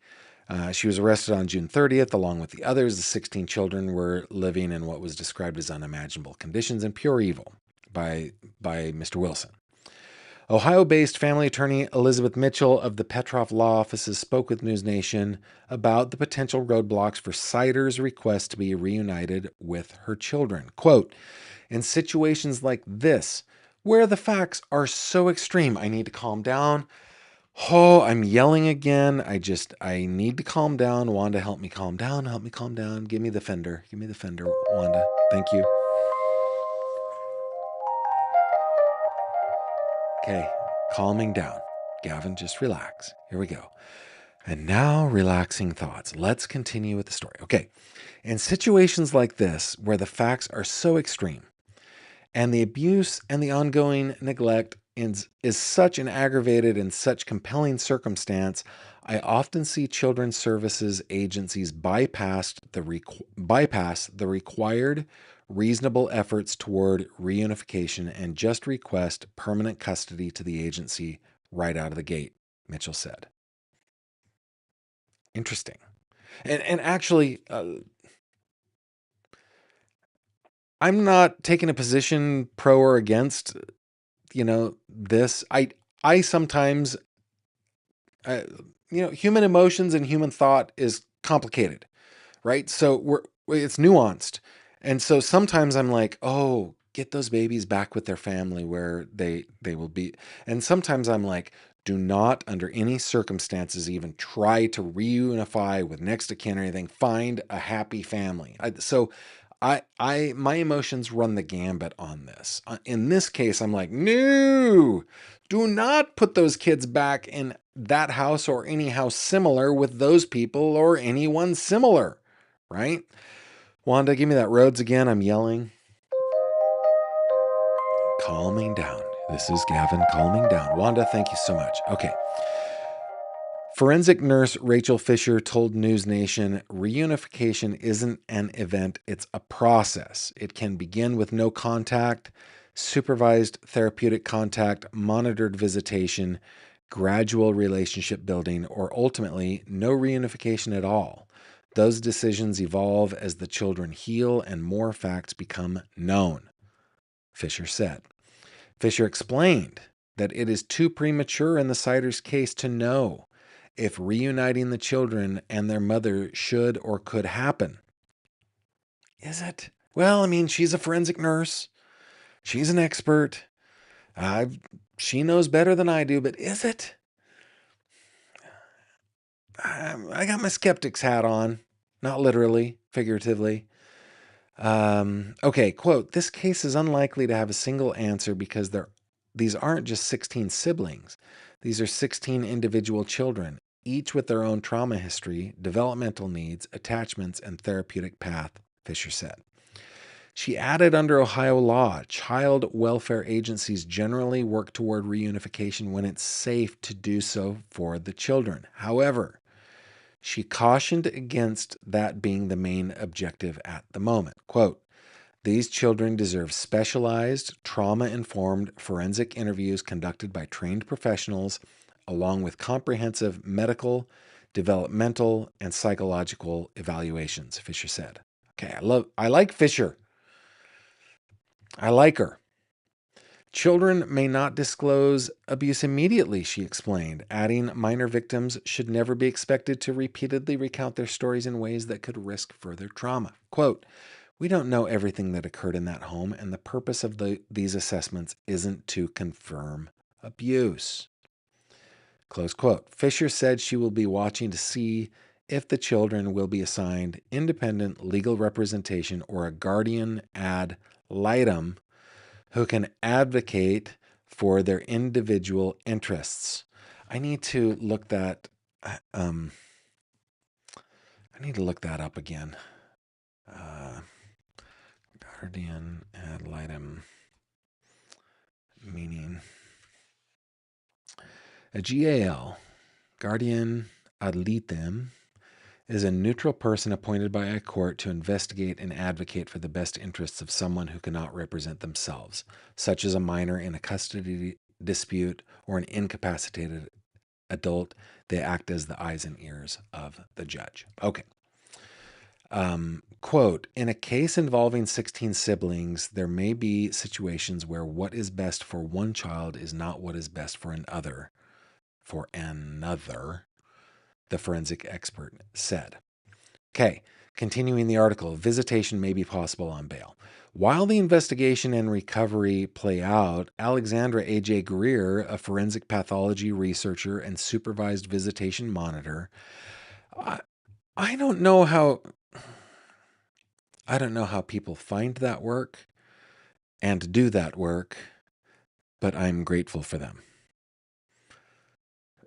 She was arrested on June 30th, along with the others. The 16 children were living in what was described as unimaginable conditions and pure evil by Mr. Wilson. Ohio-based family attorney Elizabeth Mitchell of the Petroff Law Offices spoke with News Nation about the potential roadblocks for Sider's request to be reunited with her children. Quote, in situations like this, where the facts are so extreme, I need to calm down. Oh, I'm yelling again. I need to calm down. Wanda, help me calm down. Help me calm down. Give me the fender. Give me the fender, Wanda. Thank you. Okay, calming down. Gavin, just relax. Here we go. And now, relaxing thoughts. Let's continue with the story. Okay, in situations like this, where the facts are so extreme, and the abuse and the ongoing neglect is such an aggravated and such compelling circumstance, I often see children's services agencies bypass the required reasonable efforts toward reunification and just request permanent custody to the agency right out of the gate, Mitchell said. Interesting. And actually, I'm not taking a position pro or against, this. I sometimes, human emotions and human thought is complicated, right? So it's nuanced. And so sometimes I'm like, oh, get those babies back with their family where they will be. And sometimes I'm like, do not under any circumstances even try to reunify with next of kin or anything. Find a happy family. My emotions run the gambit on this. In this case, I'm like, no, do not put those kids back in that house or any house similar with those people or anyone similar, right? Wanda, give me that Rhodes again. I'm yelling. Calming down. This is Gavin calming down. Wanda, thank you so much. Okay. Forensic nurse Rachel Fisher told News Nation reunification isn't an event, it's a process. It can begin with no contact, supervised therapeutic contact, monitored visitation, gradual relationship building, or ultimately no reunification at all. Those decisions evolve as the children heal and more facts become known, Fisher said. Fisher explained that it is too premature in the Siders case to know if reuniting the children and their mother should or could happen. Is it? Well, I mean, she's a forensic nurse. She's an expert. She knows better than I do, but is it? I got my skeptic's hat on. Not literally, figuratively. Okay, quote, this case is unlikely to have a single answer because these aren't just 16 siblings. These are 16 individual children, each with their own trauma history, developmental needs, attachments, and therapeutic path, Fisher said. She added under Ohio law, child welfare agencies generally work toward reunification when it's safe to do so for the children. However, she cautioned against that being the main objective at the moment. Quote, these children deserve specialized, trauma-informed forensic interviews conducted by trained professionals, along with comprehensive medical, developmental, and psychological evaluations, Fisher said. Okay, I like Fisher. I like her. Children may not disclose abuse immediately, she explained, adding minor victims should never be expected to repeatedly recount their stories in ways that could risk further trauma. Quote, we don't know everything that occurred in that home, and the purpose of these assessments isn't to confirm abuse. Close quote. Fisher said she will be watching to see if the children will be assigned independent legal representation or a guardian ad litem who can advocate for their individual interests. I need to look that. I need to look that up again. Guardian ad litem, meaning a GAL. Guardian ad litem is a neutral person appointed by a court to investigate and advocate for the best interests of someone who cannot represent themselves, such as a minor in a custody dispute or an incapacitated adult. They act as the eyes and ears of the judge. Okay. Quote, in a case involving 16 siblings, there may be situations where what is best for one child is not what is best for another, the forensic expert said. Okay, continuing the article, visitation may be possible on bail. While the investigation and recovery play out, Alexandra A.J. Greer, a forensic pathology researcher and supervised visitation monitor, I don't know how people find that work and do that work, but I'm grateful for them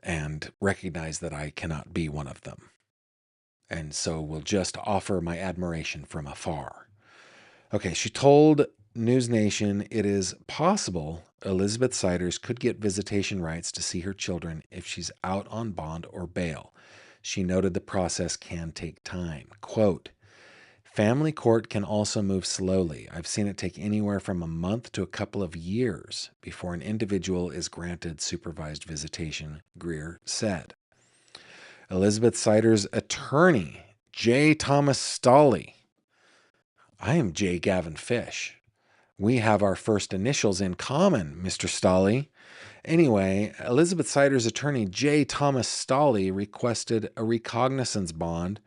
and recognize that I cannot be one of them. And so will just offer my admiration from afar. Okay, she told News Nation it is possible Elizabeth Siders could get visitation rights to see her children if she's out on bond or bail. She noted the process can take time. Quote, family court can also move slowly. I've seen it take anywhere from a month to a couple of years before an individual is granted supervised visitation, Greer said. Elizabeth Siders' attorney, J. Thomas Stolley. I am J. Gavin Fish. We have our first initials in common, Mr. Stolley. Anyway, Elizabeth Siders' attorney, J. Thomas Stolley, requested a recognizance bond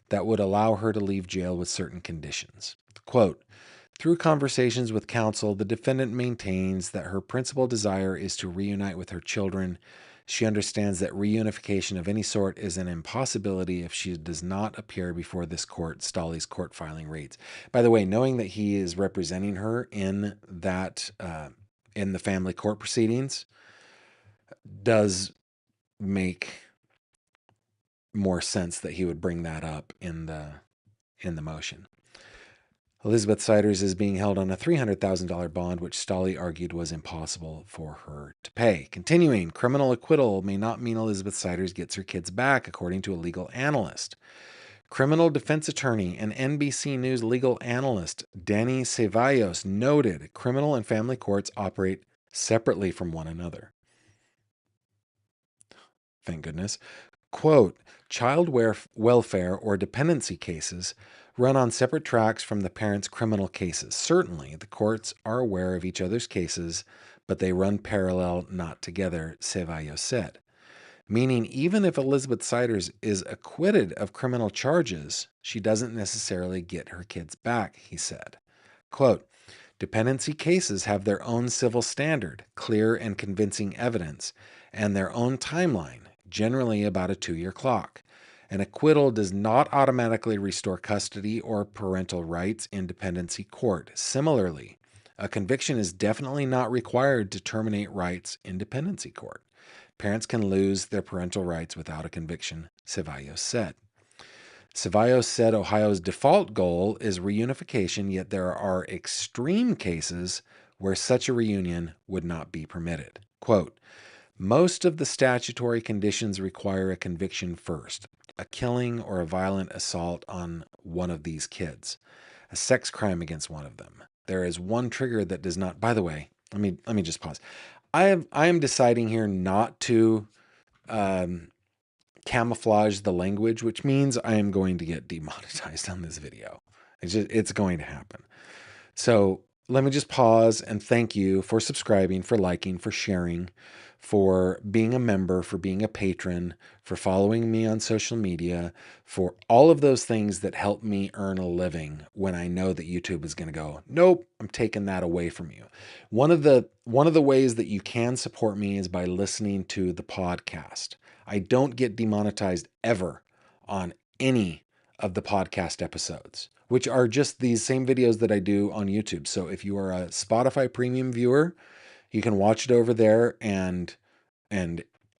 that would allow her to leave jail with certain conditions. Quote, through conversations with counsel, the defendant maintains that her principal desire is to reunite with her children. She understands that reunification of any sort is an impossibility if she does not appear before this court, Stolley's court filing reads. By the way, knowing that he is representing her in that in the family court proceedings does make more sense that he would bring that up in the motion. Elizabeth Siders is being held on a $300,000 bond, which Stolley argued was impossible for her to pay. Continuing, criminal acquittal may not mean Elizabeth Siders gets her kids back, according to a legal analyst. Criminal defense attorney and NBC News legal analyst Danny Cevallos noted criminal and family courts operate separately from one another. Thank goodness. Quote, child welfare or dependency cases run on separate tracks from the parents' criminal cases. Certainly, the courts are aware of each other's cases, but they run parallel, not together, Cevallos said. Meaning, even if Elizabeth Siders is acquitted of criminal charges, she doesn't necessarily get her kids back, he said. Quote, dependency cases have their own civil standard, clear and convincing evidence, and their own timeline, generally about a 2-year clock. An acquittal does not automatically restore custody or parental rights in dependency court. Similarly, a conviction is definitely not required to terminate rights in dependency court. Parents can lose their parental rights without a conviction, Cevallos said. Cevallos said Ohio's default goal is reunification, yet there are extreme cases where such a reunion would not be permitted. Quote, most of the statutory conditions require a conviction first, a killing or a violent assault on one of these kids, a sex crime against one of them. There is one trigger that does not, by the way, let me just pause. I am deciding here not to camouflage the language, which means I am going to get demonetized on this video. It's going to happen. So let me just pause and thank you for subscribing, for liking, for sharing, for being a member, for being a patron, for following me on social media, for all of those things that help me earn a living when I know that YouTube is going to go, nope, I'm taking that away from you. One of the ways that you can support me is by listening to the podcast. I don't get demonetized ever on any of the podcast episodes, which are just these same videos that I do on YouTube. So if you are a Spotify premium viewer, you can watch it over there and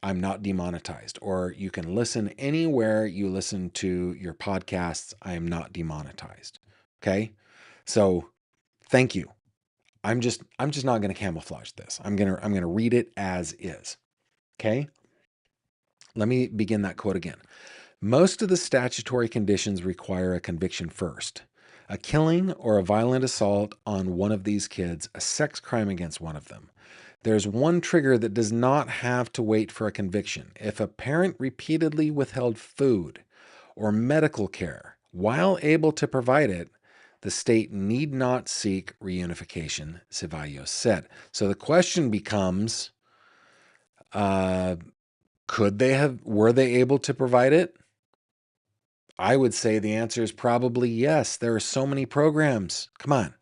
I'm not demonetized. Or you can listen anywhere you listen to your podcasts. I am not demonetized. Okay? So thank you. I'm just not going to camouflage this. I'm going to read it as is. Okay? Let me begin that quote again. Most of the statutory conditions require a conviction first. A killing or a violent assault on one of these kids, a sex crime against one of them. There's one trigger that does not have to wait for a conviction. If a parent repeatedly withheld food or medical care while able to provide it, the state need not seek reunification, Ceballos said. So the question becomes, were they able to provide it? I would say the answer is probably yes. There are so many programs. Come on.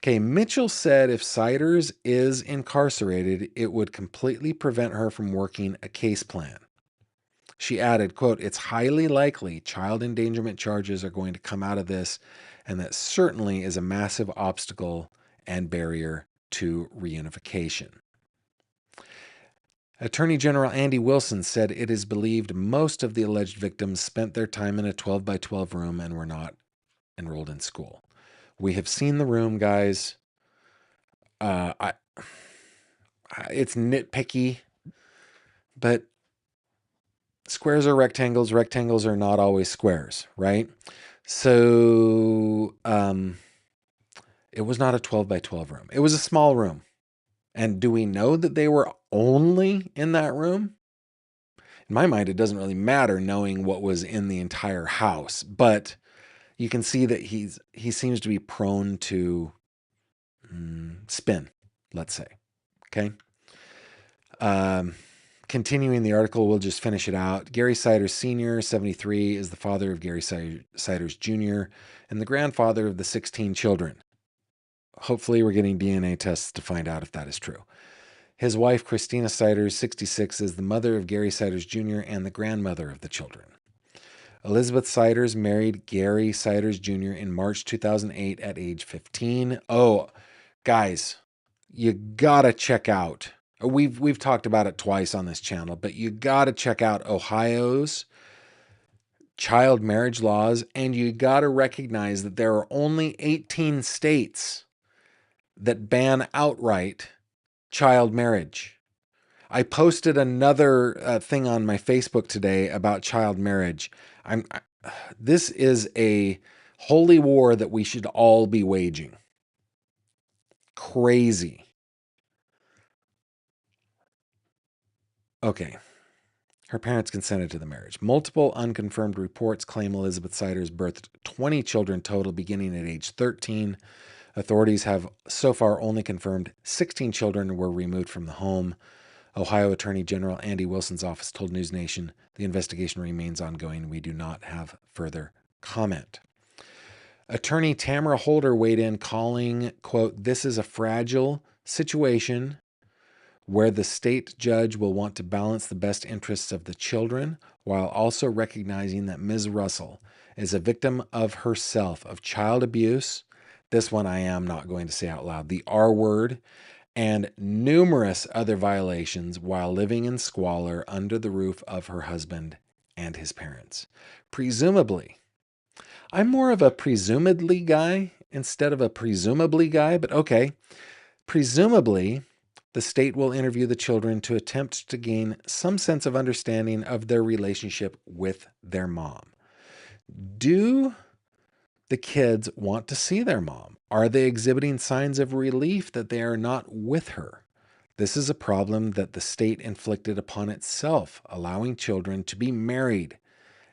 Okay, Mitchell said if Siders is incarcerated, it would completely prevent her from working a case plan. She added, quote, it's highly likely child endangerment charges are going to come out of this, and that certainly is a massive obstacle and barrier to reunification. Attorney General Andy Wilson said it is believed most of the alleged victims spent their time in a 12 by 12 room and were not enrolled in school. We have seen the room, guys. It's nitpicky, but squares are rectangles. Rectangles are not always squares, right? So it was not a 12 by 12 room. It was a small room. And do we know that they were only in that room? In my mind, it doesn't really matter knowing what was in the entire house, but you can see that he seems to be prone to spin, let's say. Okay. Continuing the article, we'll just finish it out. Gary Siders Sr., 73, is the father of Gary Siders Jr. and the grandfather of the 16 children. Hopefully, we're getting DNA tests to find out if that is true. His wife, Christina Siders, 66, is the mother of Gary Siders Jr. and the grandmother of the children. Elizabeth Siders married Gary Siders Jr. in March 2008 at age 15. Oh, guys, you gotta check out. We've talked about it twice on this channel, but you gotta check out Ohio's child marriage laws, and you gotta recognize that there are only 18 states that ban outright child marriage. I posted another thing on my Facebook today about child marriage. This is a holy war that we should all be waging. Crazy. Okay. Her parents consented to the marriage. Multiple unconfirmed reports claim Elizabeth Siders birthed 20 children total beginning at age 13. Authorities have so far only confirmed 16 children were removed from the home. Ohio Attorney General Andy Wilson's office told News Nation the investigation remains ongoing. We do not have further comment. Attorney Tamara Holder weighed in, calling, quote, this is a fragile situation where the state judge will want to balance the best interests of the children while also recognizing that Ms. Russell is a victim of herself of child abuse. This one I am not going to say out loud. The R word, and numerous other violations while living in squalor under the roof of her husband and his parents. Presumably, I'm more of a presumedly guy instead of a presumably guy, but okay. Presumably, the state will interview the children to attempt to gain some sense of understanding of their relationship with their mom. Do the kids want to see their mom? Are they exhibiting signs of relief that they are not with her? This is a problem that the state inflicted upon itself, allowing children to be married.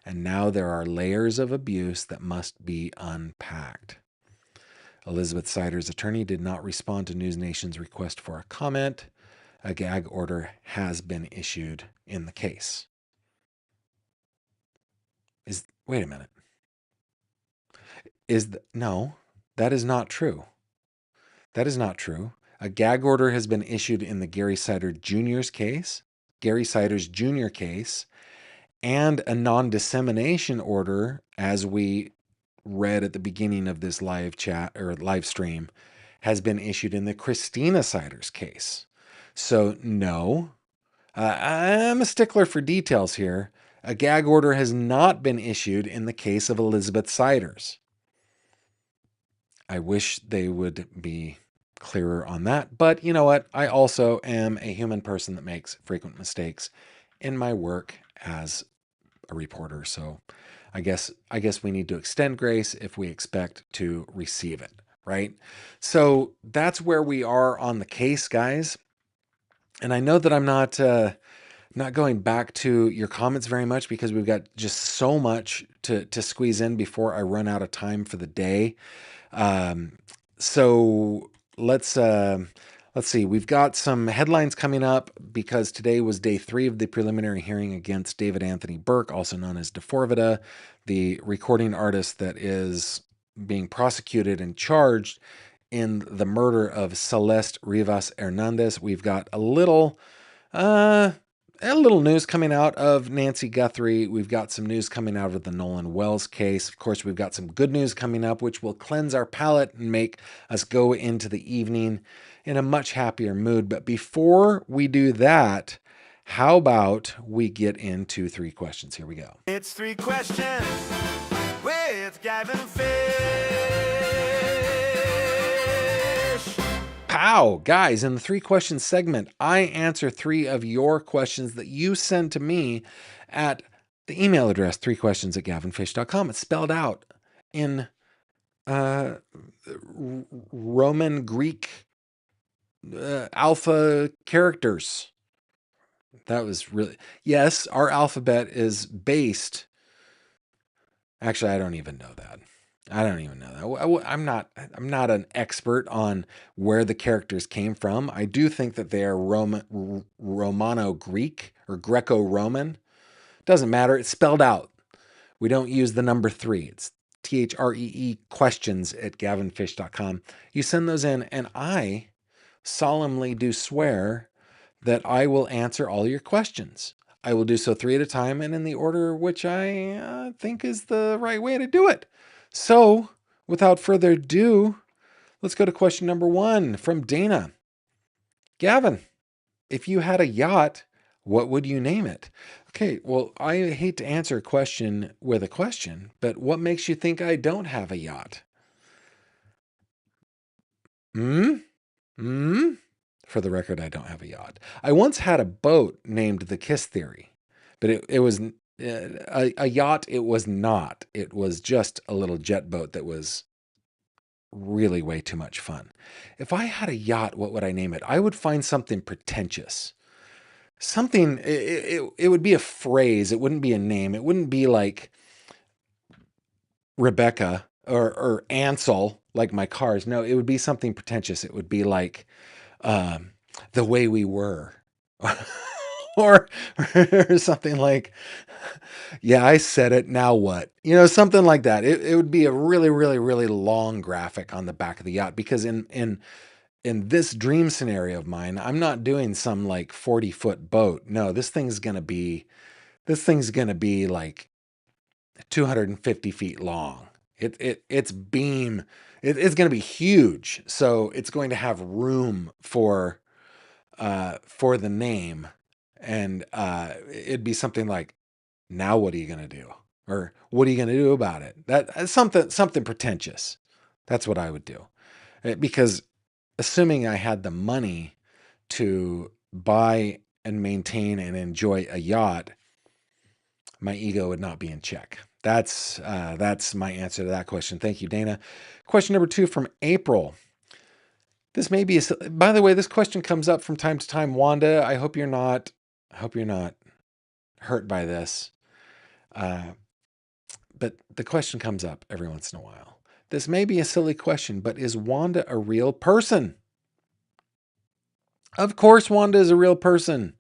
And now there are layers of abuse that must be unpacked. Elizabeth Siders' attorney did not respond to News Nation's request for a comment. A gag order has been issued in the case. Wait a minute. No, that is not true. That is not true. A gag order has been issued in the Gary Siders Jr.'s case, and a non-dissemination order, as we read at the beginning of this live chat or live stream, has been issued in the Christina Siders case. So no, I'm a stickler for details here. A gag order has not been issued in the case of Elizabeth Siders. I wish they would be clearer on that, but you know what? I also am a human person that makes frequent mistakes, in my work as a reporter. So I guess we need to extend grace if we expect to receive it, right? So that's where we are on the case, guys. And I know that I'm not going back to your comments very much because we've got just so much to squeeze in before I run out of time for the day. So let's see. We've got some headlines coming up because today was day 3 of the preliminary hearing against David Anthony Burke, also known as DeForvida, the recording artist that is being prosecuted and charged in the murder of Celeste Rivas Hernandez. We've got a little news coming out of Nancy Guthrie. We've got some news coming out of the Nolan Wells case. Of course, we've got some good news coming up, which will cleanse our palate and make us go into the evening in a much happier mood. But before we do that, how about we get into 3 questions? Here we go. It's 3 questions with Gavin Fish. Pow! Guys, in the 3 questions segment, I answer 3 of your questions that you send to me at the email address 3questions@gavinfish.com. It's spelled out in Roman Greek alpha characters. That was really... Yes, our alphabet is based... Actually, I don't even know that. I'm not an expert on where the characters came from. I do think that they are Romano-Greek or Greco-Roman. Doesn't matter. It's spelled out. We don't use the number 3. It's THREE questions@gavinfish.com. You send those in, and I solemnly do swear that I will answer all your questions. I will do so 3 at a time and in the order which I think is the right way to do it. So, without further ado, let's go to question number 1 from Dana. Gavin, if you had a yacht, what would you name it? Okay, well, I hate to answer a question with a question, but what makes you think I don't have a yacht? For the record, I don't have a yacht. I once had a boat named the Kiss Theory, but it was a yacht. It was not. It was just a little jet boat that was really way too much fun. If I had a yacht, what would I name it? I would find something pretentious. Something, it would be a phrase. It wouldn't be a name. It wouldn't be like Rebecca or Ansel, like my cars. No, it would be something pretentious. It would be like The Way We Were. or something like, yeah, I said it, now what? Something like that. It would be a really, really, really long graphic on the back of the yacht, because in this dream scenario of mine, I'm not doing some like 40-foot boat. No, this thing's gonna be like 250 feet long. It's beam. It's gonna be huge. So it's going to have room for the name, and it'd be something like, now what are you gonna do? Or what are you gonna do about it? That's something pretentious. That's what I would do. Because assuming I had the money to buy and maintain and enjoy a yacht, my ego would not be in check. That's my answer to that question. Thank you, Dana. Question number 2 from April. This may be by the way, this question comes up from time to time. Wanda, I hope you're not hurt by this. But the question comes up every once in a while. This may be a silly question, but is Wanda a real person? Of course, Wanda is a real person.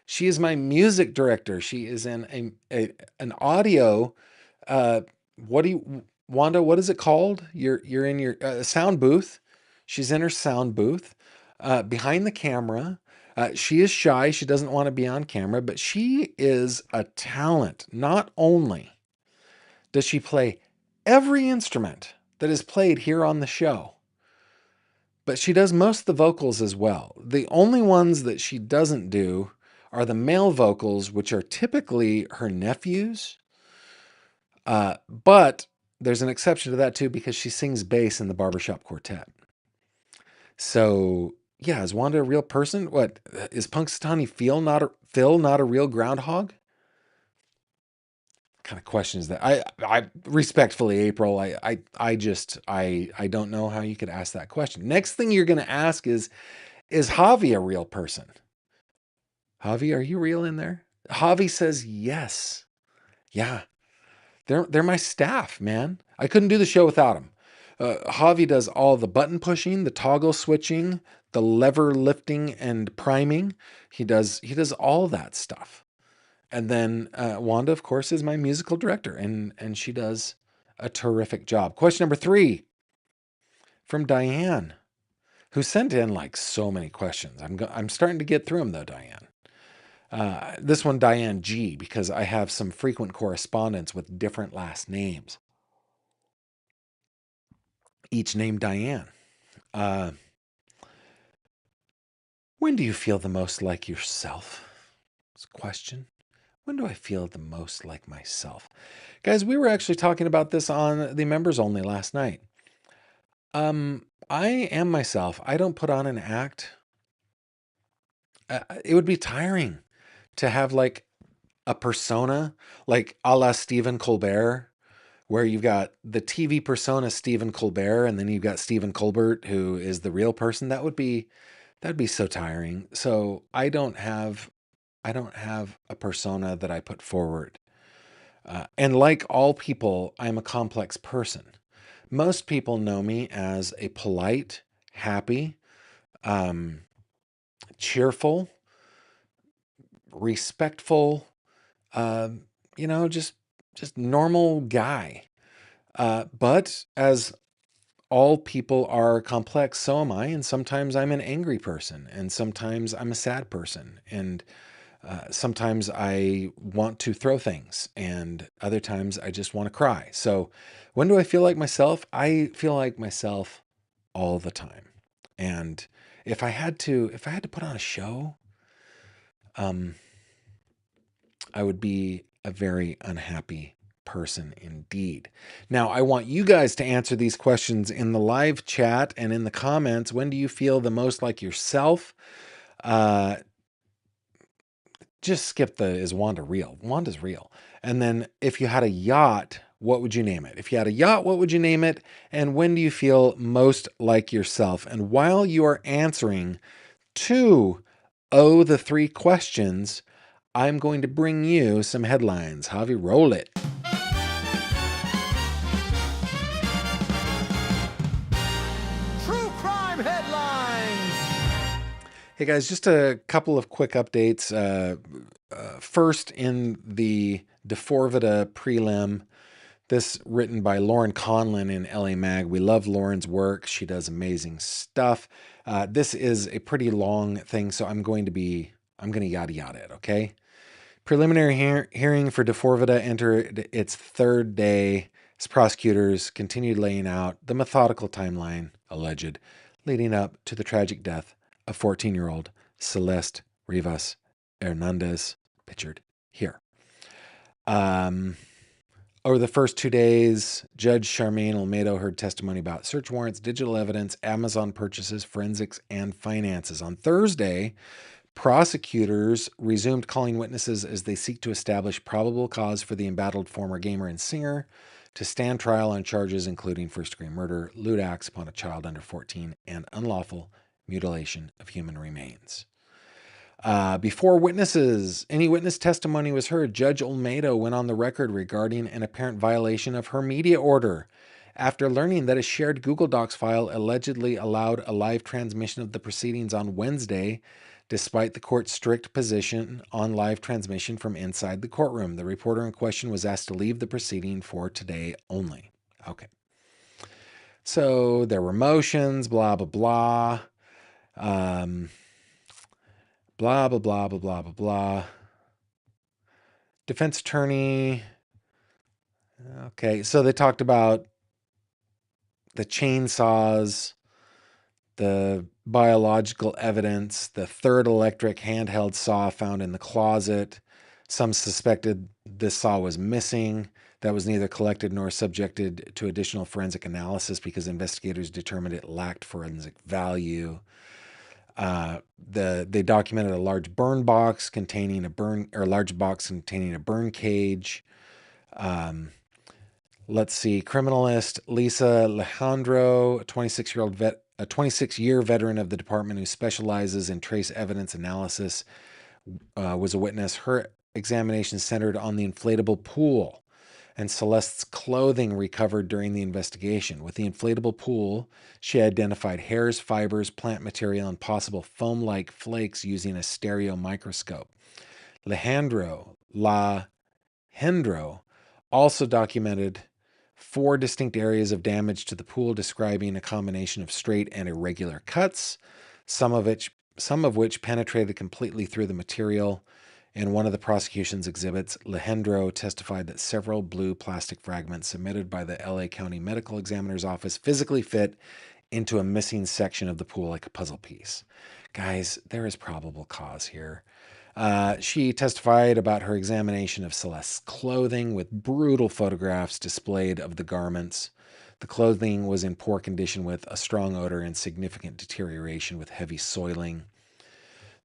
She is my music director. She is in an audio. Wanda, what is it called? You're in your sound booth. She's in her sound booth behind the camera. She is shy. She doesn't want to be on camera, but she is a talent. Not only does she play every instrument that is played here on the show, but she does most of the vocals as well. The only ones that she doesn't do are the male vocals, which are typically her nephews. But there's an exception to that too, because she sings bass in the Barbershop Quartet. So yeah, is Wanda a real person? What is Punxsutawney Phil Phil not a real groundhog? Kind of questions that I respectfully, April, I don't know how you could ask that question. Next thing you're going to ask is Javi a real person? Javi, are you real in there? Javi says yes. Yeah. They're my staff, man. I couldn't do the show without them. Javi does all the button pushing, the toggle switching, the lever lifting and priming. He does all that stuff. And then Wanda, of course, is my musical director, and she does a terrific job. Question number 3 from Diane, who sent in like so many questions. I'm starting to get through them though, Diane. This one, Diane G, because I have some frequent correspondence with different last names. Each named Diane. When do you feel the most like yourself? It's a question. When do I feel the most like myself? Guys, we were actually talking about this on the members only last night. I am myself. I don't put on an act. It would be tiring to have like a persona, like a la Stephen Colbert, where you've got the TV persona Stephen Colbert, and then you've got Stephen Colbert, who is the real person. That'd be so tiring. So I don't have a persona that I put forward. And like all people, I'm a complex person. Most people know me as a polite, happy, cheerful, respectful, just normal guy. But as all people are complex, so am I. And sometimes I'm an angry person, and sometimes I'm a sad person, and sometimes I want to throw things, and other times I just want to cry. So when do I feel like myself? I feel like myself all the time. And if I had to put on a show, I would be a very unhappy person indeed. Now, I want you guys to answer these questions in the live chat and in the comments. When do you feel the most like yourself? Just skip the is Wanda real? Wanda's real. And then if you had a yacht, what would you name it? If you had a yacht, what would you name it? And when do you feel most like yourself? And while you are answering the 3 questions, I'm going to bring you some headlines. Javi, roll it. True crime headlines. Hey guys, just a couple of quick updates. First, in the DeForvita prelim, this written by Lauren Conlin in LA Mag. We love Lauren's work. She does amazing stuff. This is a pretty long thing, so I'm going to yada yada it, okay? Preliminary hearing for DeForvita entered its 3rd day as prosecutors continued laying out the methodical timeline, alleged, leading up to the tragic death of 14-year-old Celeste Rivas Hernandez, pictured here. Over the first 2 days, Judge Charmaine Olmedo heard testimony about search warrants, digital evidence, Amazon purchases, forensics, and finances. On Thursday, prosecutors resumed calling witnesses as they seek to establish probable cause for the embattled former gamer and singer to stand trial on charges including first-degree murder, lewd acts upon a child under 14, and unlawful mutilation of human remains. Before any witness testimony was heard, Judge Olmedo went on the record regarding an apparent violation of her media order after learning that a shared Google Docs file allegedly allowed a live transmission of the proceedings on Wednesday, despite the court's strict position on live transmission from inside the courtroom. The reporter in question was asked to leave the proceeding for today only. Okay. So there were motions, blah, blah, blah. Blah, blah, blah, blah, blah, blah, blah. Defense attorney. Okay, so they talked about the chainsaws, the biological evidence, the 3rd electric handheld saw found in the closet. Some suspected this saw was missing. That was neither collected nor subjected to additional forensic analysis because investigators determined it lacked forensic value. They documented a large box containing a burn cage. Let's see. Criminalist Lisa Alejandro, a 26-year veteran of the department who specializes in trace evidence analysis, was a witness. Her examination centered on the inflatable pool and Celeste's clothing recovered during the investigation. With the inflatable pool, she identified hairs, fibers, plant material, and possible foam-like flakes using a stereo microscope. La Hendro also documented 4 distinct areas of damage to the pool, describing a combination of straight and irregular cuts, some of which penetrated completely through the material. In one of the prosecution's exhibits, Lehendro testified that several blue plastic fragments submitted by the LA County Medical Examiner's Office physically fit into a missing section of the pool like a puzzle piece. Guys, there is probable cause here. She testified about her examination of Celeste's clothing with brutal photographs displayed of the garments. The clothing was in poor condition with a strong odor and significant deterioration with heavy soiling.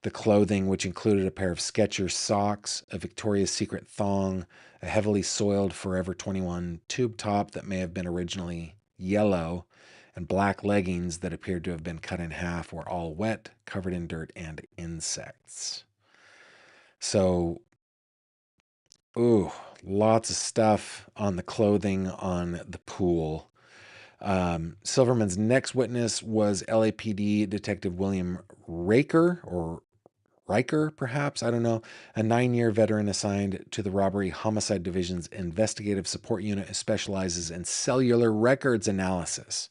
The clothing, which included a pair of Skechers socks, a Victoria's Secret thong, a heavily soiled Forever 21 tube top that may have been originally yellow, and black leggings that appeared to have been cut in half, were all wet, covered in dirt and insects. So, lots of stuff on the clothing on the pool. Silverman's next witness was LAPD Detective William Riker, perhaps, I don't know, a 9-year veteran assigned to the Robbery Homicide Division's Investigative Support Unit who specializes in cellular records analysis.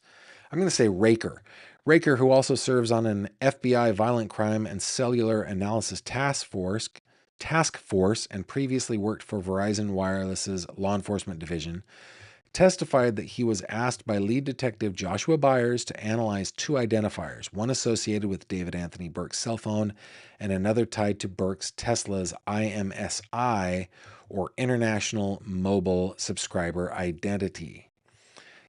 I'm going to say Raker. Raker, who also serves on an FBI violent crime and cellular analysis task force and previously worked for Verizon Wireless's law enforcement division, testified that he was asked by lead detective Joshua Byers to analyze 2 identifiers, one associated with David Anthony Burke's cell phone and another tied to Burke's Tesla's IMSI, or International Mobile Subscriber Identity.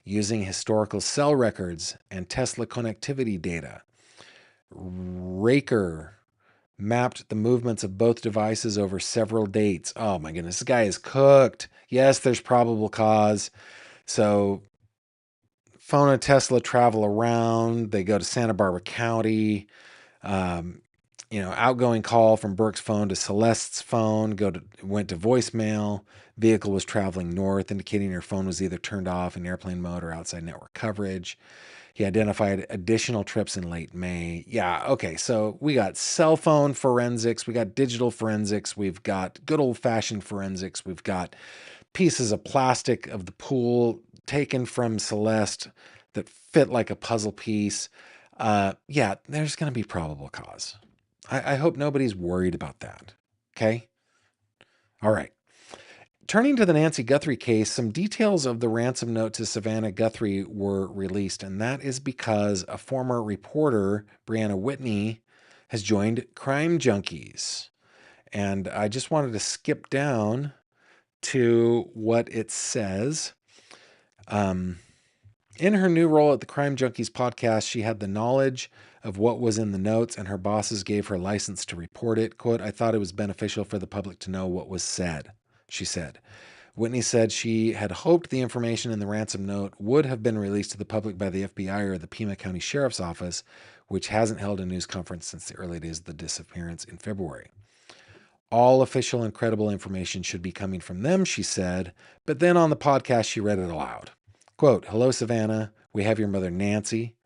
Using historical cell records and Tesla connectivity data, Raker mapped the movements of both devices over several dates. Oh my goodness, this guy is cooked. Yes, there's probable cause. So, phone and Tesla travel around. They go to Santa Barbara County. Outgoing call from Burke's phone to Celeste's phone went to voicemail. Vehicle was traveling north, indicating her phone was either turned off in airplane mode or outside network coverage. He identified additional trips in late May. Yeah, okay, so we got cell phone forensics, we got digital forensics, we've got good old-fashioned forensics, we've got pieces of plastic of the pool taken from Celeste that fit like a puzzle piece. Yeah, there's going to be probable cause. I hope nobody's worried about that. Okay? All right. Turning to the Nancy Guthrie case, some details of the ransom note to Savannah Guthrie were released, and that is because a former reporter, Brianna Whitney, has joined Crime Junkies. And I just wanted to skip down to what it says. In her new role at the Crime Junkies podcast, she had the knowledge of what was in the notes, and her bosses gave her license to report it. Quote, "I thought it was beneficial for the public to know what was said," she said. Whitney said she had hoped the information in the ransom note would have been released to the public by the FBI or the Pima County Sheriff's Office, which hasn't held a news conference since the early days of the disappearance in February. All official and credible information should be coming from them, she said, but then on the podcast she read it aloud. Quote, "Hello, Savannah. We have your mother, Nancy.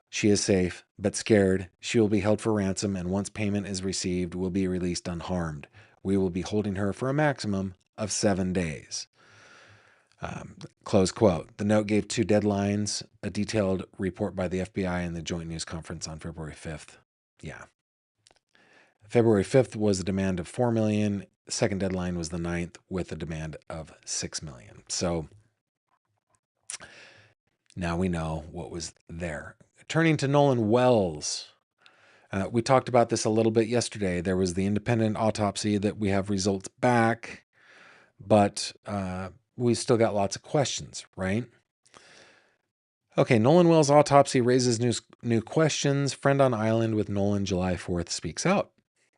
She is safe, but scared. She will be held for ransom, and once payment is received, will be released unharmed. We will be holding her for a maximum of 7 days." Close quote. The note gave 2 deadlines, a detailed report by the FBI and the joint news conference on February 5th. Yeah. February 5th was a demand of $4 million. The second deadline was the 9th with a demand of $6 million. So now we know what was there. Turning to Nolan Wells. We talked about this a little bit yesterday. There was the independent autopsy that we have results back, but we still got lots of questions, right? Okay, Nolan Wells' autopsy raises new questions. Friend on island with Nolan July 4th speaks out.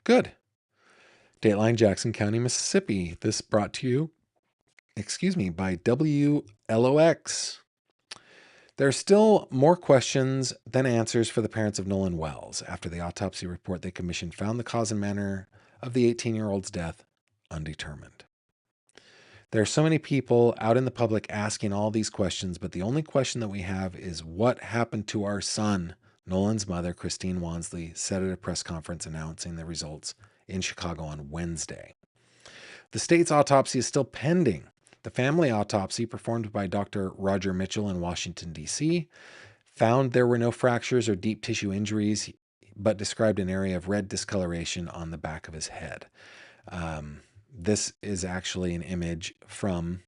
Good. Dateline Jackson County, Mississippi. This brought to you, by WLOX. There are still more questions than answers for the parents of Nolan Wells. After the autopsy report they commissioned found the cause and manner of the 18-year-old's death undetermined. There are so many people out in the public asking all these questions, but the only question that we have is what happened to our son? Nolan's mother, Christine Wansley, said at a press conference announcing the results in Chicago on Wednesday. The state's autopsy is still pending. The family autopsy, performed by Dr. Roger Mitchell in Washington, D.C., found there were no fractures or deep tissue injuries, but described an area of red discoloration on the back of his head. This is actually an image from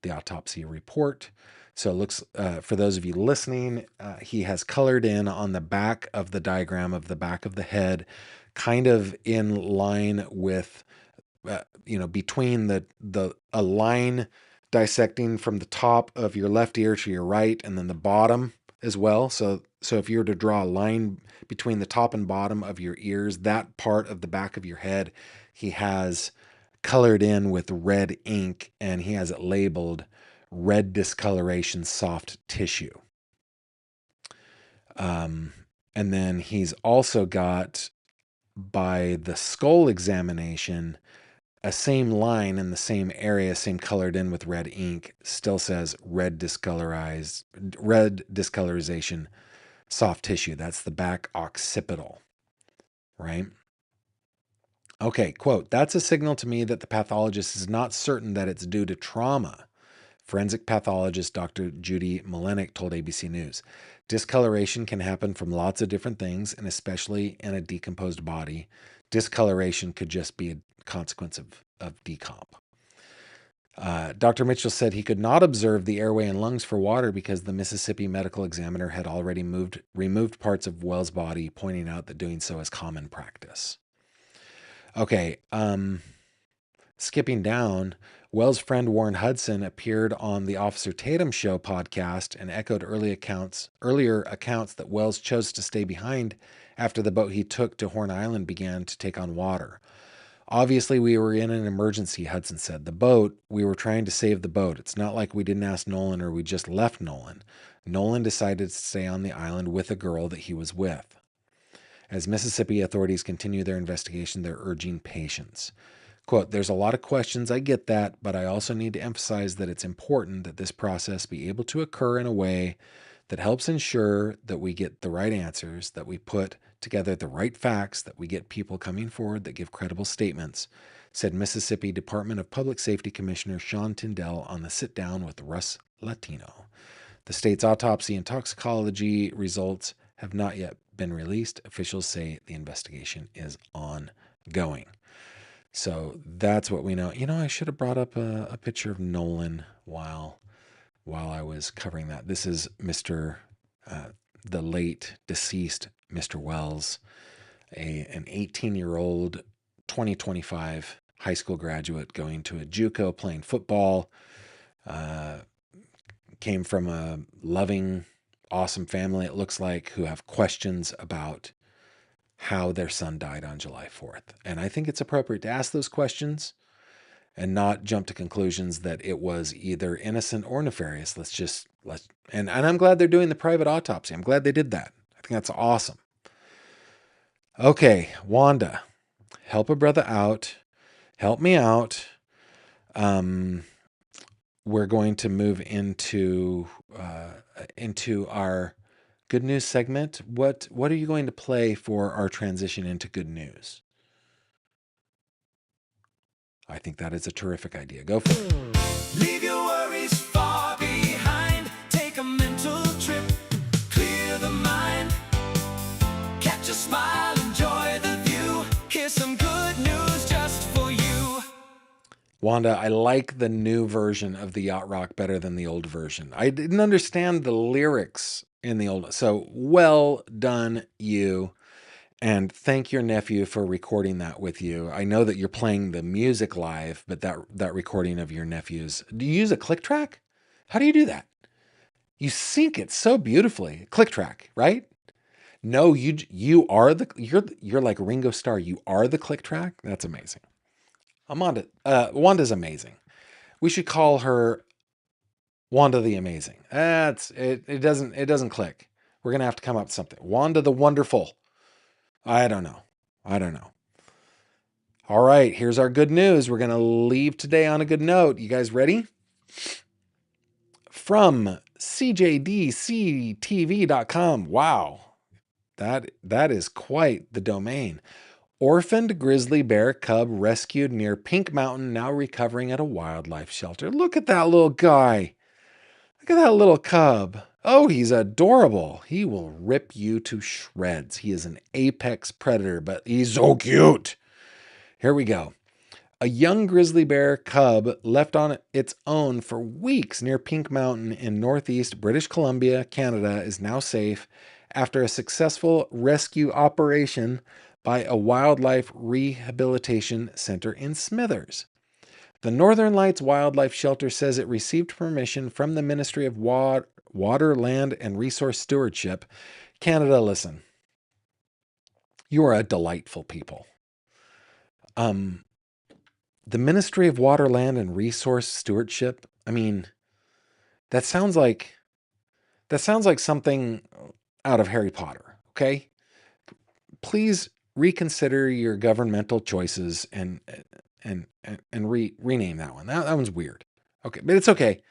the autopsy report. So it looks, for those of you listening, he has colored in on the back of the diagram of the back of the head, kind of in line with, between a line dissecting from the top of your left ear to your right, and then the bottom as well. So if you were to draw a line between the top and bottom of your ears, that part of the back of your head, he has colored in with red ink, and he has it labeled red discoloration soft tissue. And then he's also got, by the skull examination, a same line in the same area, same colored in with red ink, still says red discolorization soft tissue. That's the back occipital, right? Okay, quote, "That's a signal to me that the pathologist is not certain that it's due to trauma." Forensic pathologist Dr. Judy Malenik told ABC News. Discoloration can happen from lots of different things, and especially in a decomposed body. Discoloration could just be a consequence of decomp. Dr. Mitchell said he could not observe the airway and lungs for water because the Mississippi medical examiner had already removed parts of Wells' body, pointing out that doing so is common practice. Okay, skipping down, Wells' friend Warren Hudson appeared on the Officer Tatum Show podcast and echoed earlier accounts that Wells chose to stay behind after the boat he took to Horn Island began to take on water. "Obviously, we were in an emergency," Hudson said. We were trying to save the boat. It's not like we didn't ask Nolan or we just left Nolan. Nolan decided to stay on the island with a girl that he was with. As Mississippi authorities continue their investigation, they're urging patience. Quote, "There's a lot of questions, I get that, but I also need to emphasize that it's important that this process be able to occur in a way that helps ensure that we get the right answers, that we put together the right facts, that we get people coming forward that give credible statements," said Mississippi Department of Public Safety Commissioner Sean Tyndall on the Sit Down with Russ Latino. The state's autopsy and toxicology results have not yet been released. Officials say the investigation is ongoing. So that's what we know. I should have brought up a picture of Nolan while I was covering that. This is the late deceased Mr. Wells, an 18-year-old, 2025 high school graduate going to a JUCO, playing football. Came from a loving, awesome family, it looks like, who have questions about how their son died on July 4th. And I think it's appropriate to ask those questions and not jump to conclusions that it was either innocent or nefarious. And I'm glad they're doing the private autopsy. I'm glad they did that. I think that's awesome. Okay, Wanda, help a brother out. Help me out. We're going to move into our good news segment. What are you going to play for our transition into good news? I think that is a terrific idea. Go for it. Leave your worries far behind. Take a mental trip. Clear the mind. Catch a smile. Enjoy the view. Here's some good news just for you. Wanda, I like the new version of the yacht rock better than the old version. I didn't understand the lyrics in the old. So well done, you. And thank your nephew for recording that with you. I know that you're playing the music live, but that recording of your nephew's, do you use a click track? How do you do that? You sync it so beautifully. Click track, right? No, you are you're like Ringo Starr. You are the click track. That's amazing. Wanda's amazing. We should call her Wanda the Amazing. That's it. It doesn't click. We're gonna have to come up with something. Wanda the Wonderful. I don't know. All right, here's our good news. We're gonna leave today on a good note. You guys ready? From cjdctv.com. Wow. That is quite the domain. Orphaned grizzly bear cub rescued near Pink Mountain, now recovering at a wildlife shelter. Look at that little guy. Look at that little cub. Oh, he's adorable. He will rip you to shreds. He is an apex predator, but he's so cute. Here we go. A young grizzly bear cub left on its own for weeks near Pink Mountain in northeast British Columbia, Canada, is now safe after a successful rescue operation by a wildlife rehabilitation center in Smithers. The Northern Lights Wildlife Shelter says it received permission from the Ministry of Water, Land, and Resource Stewardship. Canada, listen. You are a delightful people. The Ministry of Water, Land, and Resource Stewardship. I mean, that sounds like something out of Harry Potter. Okay, please reconsider your governmental choices and rename that one. That one's weird. Okay, but it's okay.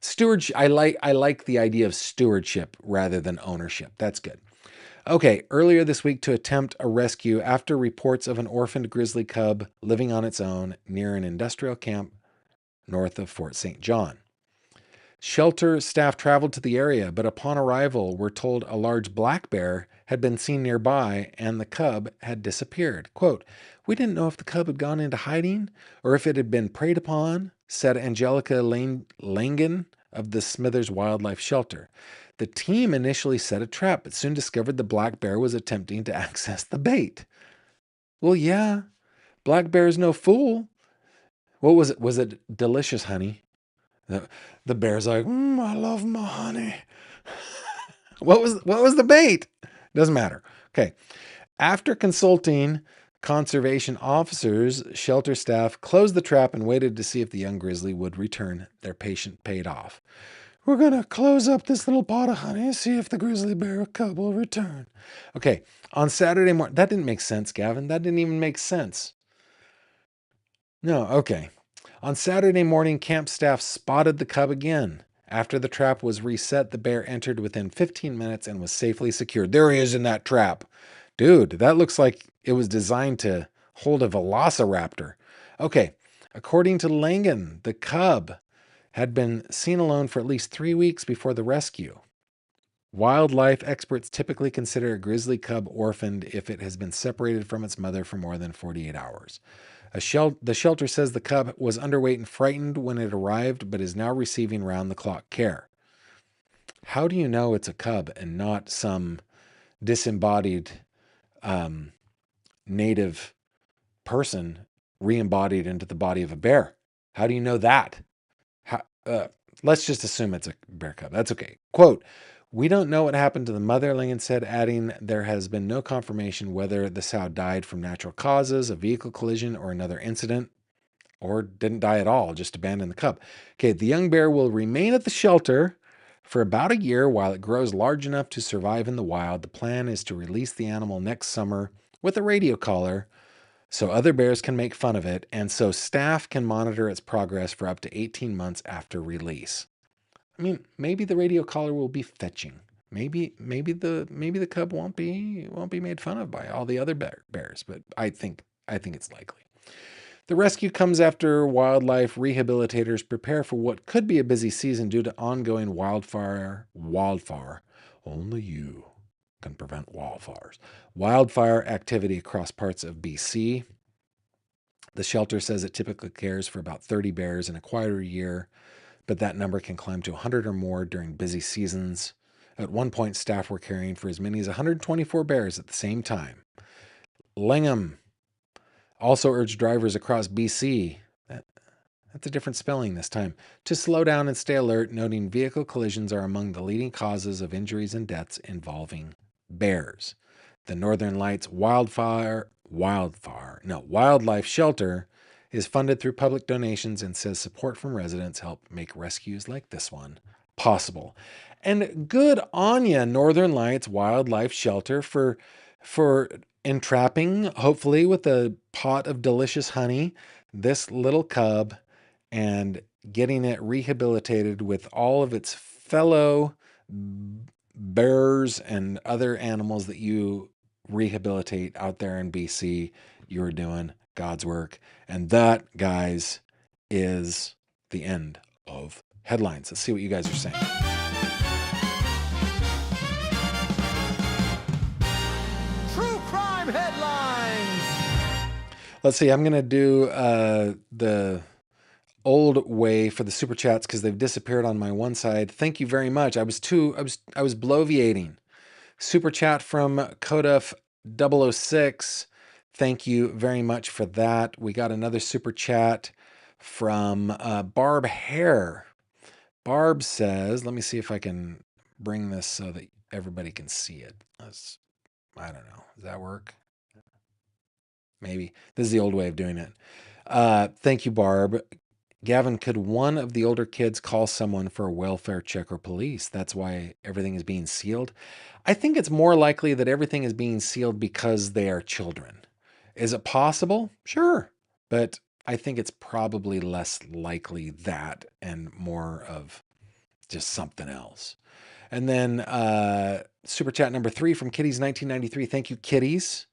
Stewardship. I like the idea of stewardship rather than ownership. That's good. Okay, earlier this week to attempt a rescue after reports of an orphaned grizzly cub living on its own near an industrial camp north of Fort St. John. Shelter staff traveled to the area, but upon arrival were told a large black bear had been seen nearby and the cub had disappeared. Quote, "We didn't know if the cub had gone into hiding or if it had been preyed upon," said Angelica Langen of the Smithers Wildlife Shelter. The team initially set a trap, but soon discovered the black bear was attempting to access the bait. Well, yeah, black bear's no fool. What was it? Was it delicious honey? The bear's like, I love my honey. What was the bait? Doesn't matter. Okay. After consulting conservation officers, shelter staff closed the trap and waited to see if the young grizzly would return. Their patience paid off. We're going to close up this little pot of honey and see if the grizzly bear cub will return. Okay, on Saturday morning, that didn't make sense, Gavin. That didn't even make sense. No, okay. On Saturday morning, camp staff spotted the cub again. After the trap was reset, the bear entered within 15 minutes and was safely secured. There he is in that trap. Dude, that looks like it was designed to hold a velociraptor. Okay, according to Langen, the cub had been seen alone for at least 3 weeks before the rescue. Wildlife experts typically consider a grizzly cub orphaned if it has been separated from its mother for more than 48 hours. The shelter says the cub was underweight and frightened when it arrived, but is now receiving round-the-clock care. How do you know it's a cub and not some disembodied native person re-embodied into the body of a bear? How do you know that? Let's just assume it's a bear cub. That's okay. Quote, "We don't know what happened to the mother," Langen said, adding, "There has been no confirmation whether the sow died from natural causes, a vehicle collision, or another incident, or didn't die at all, just abandoned the cub." Okay, the young bear will remain at the shelter for about a year while it grows large enough to survive in the wild. The plan is to release the animal next summer with a radio collar so other bears can make fun of it, and so staff can monitor its progress for up to 18 months after release. I mean, maybe the radio collar will be fetching. Maybe the cub won't be made fun of by all the other bears, but I think it's likely. The rescue comes after wildlife rehabilitators prepare for what could be a busy season due to ongoing wildfire. Only you can prevent wildfires. Wildfire activity across parts of BC. The shelter says it typically cares for about 30 bears in a quieter year, but that number can climb to 100 or more during busy seasons. At one point, staff were caring for as many as 124 bears at the same time. Langham also urged drivers across BC, That's a different spelling this time. To slow down and stay alert, noting vehicle collisions are among the leading causes of injuries and deaths involving bears. The Northern Lights Wildlife Shelter is funded through public donations and says support from residents help make rescues like this one possible. And good on ya, Northern Lights Wildlife Shelter, for entrapping, hopefully with a pot of delicious honey, this little cub and getting it rehabilitated with all of its fellow bears and other animals that you rehabilitate out there in BC. You're doing God's work. And that, guys, is the end of headlines. Let's see what you guys are saying. True crime headlines. Let's see. I'm going to do the old way for the super chats because they've disappeared on my one side. Thank you very much. I was bloviating. Super chat from Kodef 006. Thank you very much for that. We got another super chat from Barb Hare. Barb says, let me see if I can bring this so that everybody can see it. I don't know. Does that work? Maybe. This is the old way of doing it. Thank you, Barb. Gavin, could one of the older kids call someone for a welfare check or police? That's why everything is being sealed. I think it's more likely that everything is being sealed because they are children. Is it possible? Sure. But I think it's probably less likely that and more of just something else. And then super chat number 3 from Kitties 1993. Thank you, Kitties.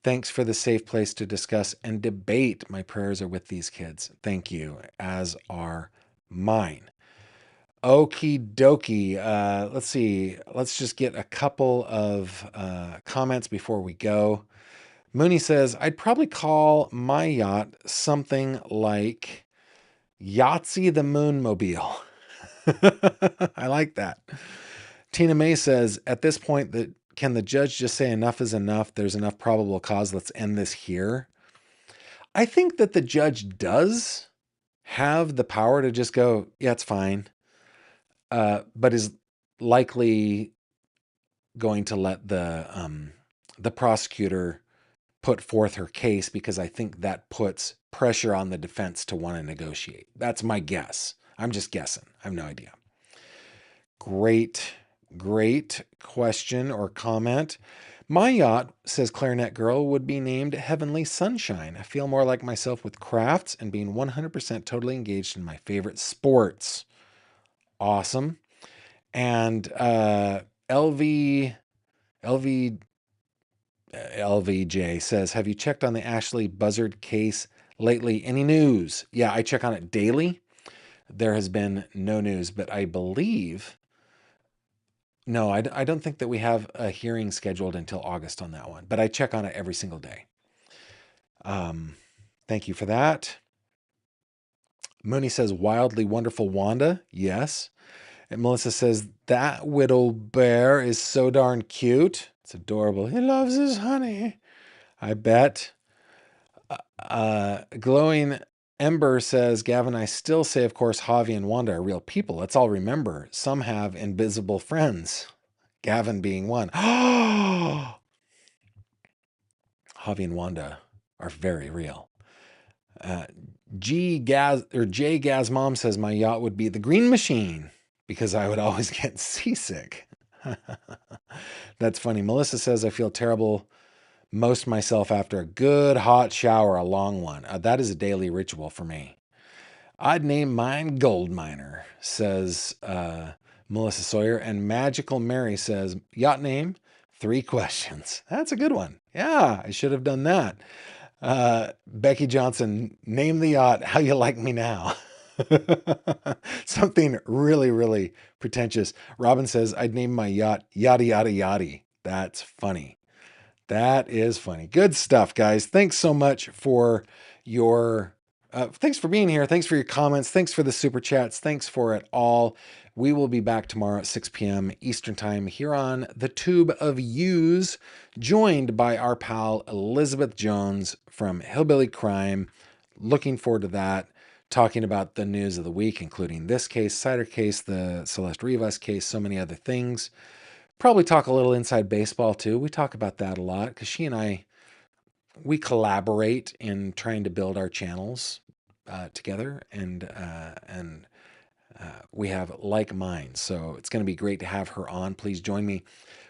Thanks for the safe place to discuss and debate. My prayers are with these kids. Thank you, as are mine. Okie dokie. Let's see. Let's just get a couple of comments before we go. Mooney says, I'd probably call my yacht something like Yahtzee the Moonmobile. I like that. Tina May says, at this point, can the judge just say enough is enough? There's enough probable cause. Let's end this here. I think that the judge does have the power to just go, yeah, it's fine. But is likely going to let the prosecutor put forth her case because I think that puts pressure on the defense to want to negotiate. That's my guess. I'm just guessing. I have no idea. Great question or comment. My yacht, says Clarinet Girl, would be named Heavenly Sunshine. I feel more like myself with crafts and being 100% totally engaged in my favorite sports. Awesome. And LVJ says, have you checked on the Ashley Buzzard case lately? Any news? Yeah, I check on it daily. There has been no news, but I believe... No, I don't think that we have a hearing scheduled until August on that one, but I check on it every single day. Thank you for that. Mooney says, wildly wonderful Wanda. Yes. And Melissa says, that widow bear is so darn cute. It's adorable. He loves his honey. I bet. Glowing Ember says, Gavin, I still say, of course, Javi and Wanda are real people. Let's all remember, some have invisible friends. Gavin being one. Javi and Wanda are very real. Jay Gaz Mom says, my yacht would be the Green Machine because I would always get seasick. That's funny. Melissa says, I feel terrible most myself after a good hot shower, a long one. That is a daily ritual for me. I'd name mine Gold Miner, says Melissa Sawyer. And Magical Mary says, yacht name, 3 questions. That's a good one. Yeah, I should have done that. Becky Johnson, name the yacht How You Like Me Now. Something really, really pretentious. Robin says, I'd name my yacht Yada Yada Yada. That's funny. That is funny. Good stuff, guys. Thanks so much for your... thanks for being here. Thanks for your comments. Thanks for the super chats. Thanks for it all. We will be back tomorrow at 6 p.m. Eastern Time here on the Tube of U's, joined by our pal Elizabeth Jones from Hillbilly Crime. Looking forward to that. talking about the news of the week, including this case, Cider case, the Celeste Rivas case, so many other things. Probably talk a little inside baseball too. We talk about that a lot because she and I, we collaborate in trying to build our channels together, and we have like minds. So it's going to be great to have her on. Please join me.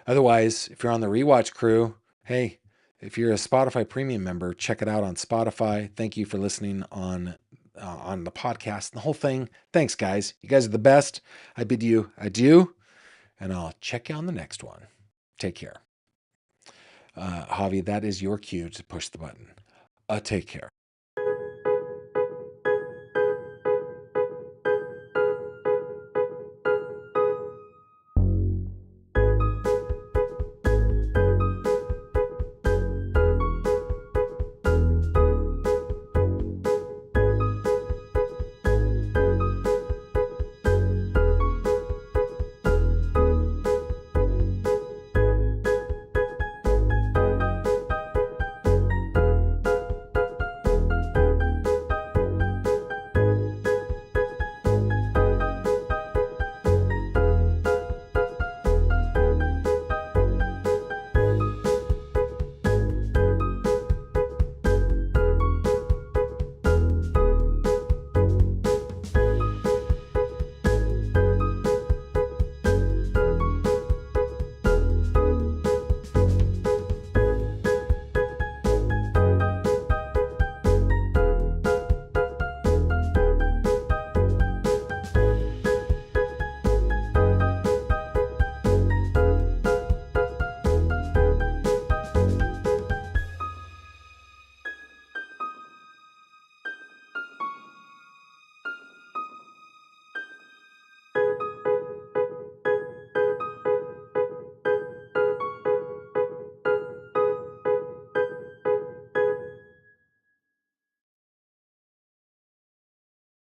Otherwise, if you're on the Rewatch crew, hey, if you're a Spotify Premium member, check it out on Spotify. Thank you for listening on the podcast, the whole thing. Thanks, guys. You guys are the best. I bid you adieu, and I'll check you on the next one. Take care. Javi, that is your cue to push the button. Take care.